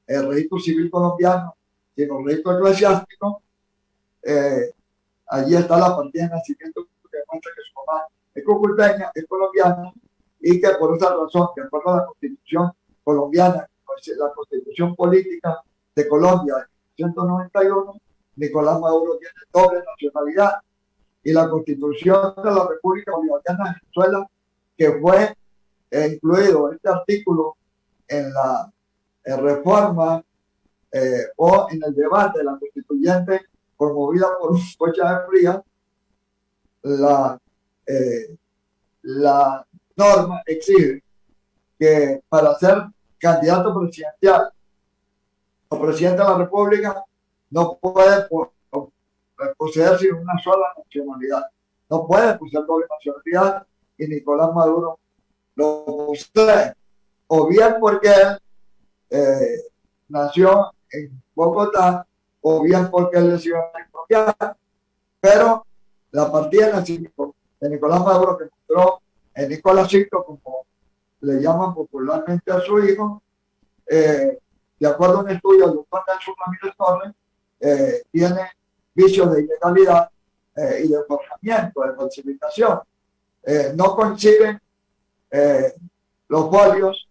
el registro civil colombiano, sino el registro eclesiástico. Allí está la partida de nacimiento que demuestra que su mamá es cucuteña, es colombiana, y que por esa razón, de acuerdo a la Constitución colombiana, la Constitución Política de Colombia de 1991, Nicolás Maduro tiene doble nacionalidad, y la Constitución de la República Bolivariana de Venezuela, que fue incluido este artículo en la reforma o en el debate de la constituyente promovida por Cocha de Fría, la norma exige que para ser candidato presidencial o presidente de la República no puede poseer sino una sola nacionalidad, no puede poseer doble nacionalidad, y Nicolás Maduro lo posee, o bien porque él nació en Bogotá, o bien porque él es ciudadano colombiano. Pero la partida de nacimiento de Nicolás Maduro, que encontró en Nicolásito, como le llaman popularmente a su hijo, de acuerdo a un estudio del doctor Nelson Ramírez Torres, tiene vicios de ilegalidad y de forjamiento, de falsificación. No coinciden los folios.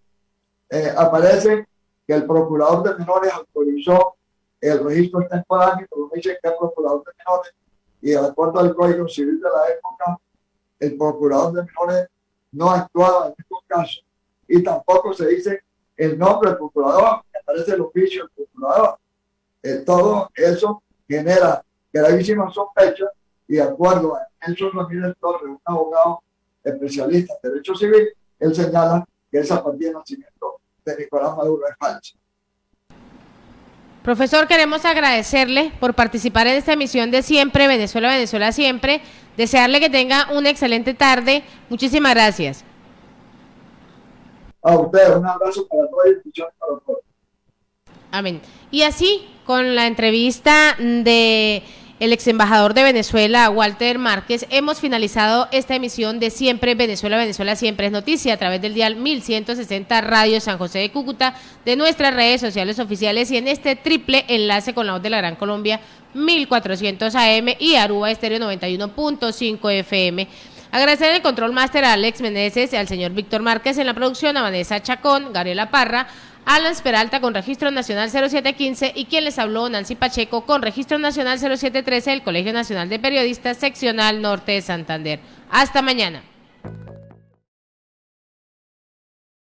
Aparece que el procurador de menores autorizó el registro extemporáneo, pero dice que es procurador de menores, y de acuerdo al Código Civil de la época, el procurador de menores no actuaba en estos casos, y tampoco se dice el nombre del procurador, que aparece el oficio del procurador. Todo eso genera gravísimas sospechas, y de acuerdo a Nelson Ramírez Torres, un abogado especialista en derecho civil, él señala que esa partida de nacimiento de Nicolás Maduro es falsa. Profesor, queremos agradecerle por participar en esta emisión de Siempre Venezuela, Venezuela Siempre. Desearle que tenga una excelente tarde. Muchísimas gracias. A usted, un abrazo para todos y bendiciones para todos. Amén. Y así, con la entrevista de el ex embajador de Venezuela, Walter Márquez, hemos finalizado esta emisión de Siempre Venezuela, Venezuela Siempre es Noticia, a través del dial 1160 Radio San José de Cúcuta, de nuestras redes sociales oficiales, y en este triple enlace con la voz de la Gran Colombia, 1400 AM y Aruba Estéreo 91.5 FM. Agradecer el control máster a Alex Meneses, al señor Víctor Márquez en la producción, a Vanessa Chacón, Gabriela Parra, Alan Peralta con Registro Nacional 0715 y quien les habló, Nancy Pacheco, con Registro Nacional 0713 del Colegio Nacional de Periodistas Seccional Norte de Santander. Hasta mañana.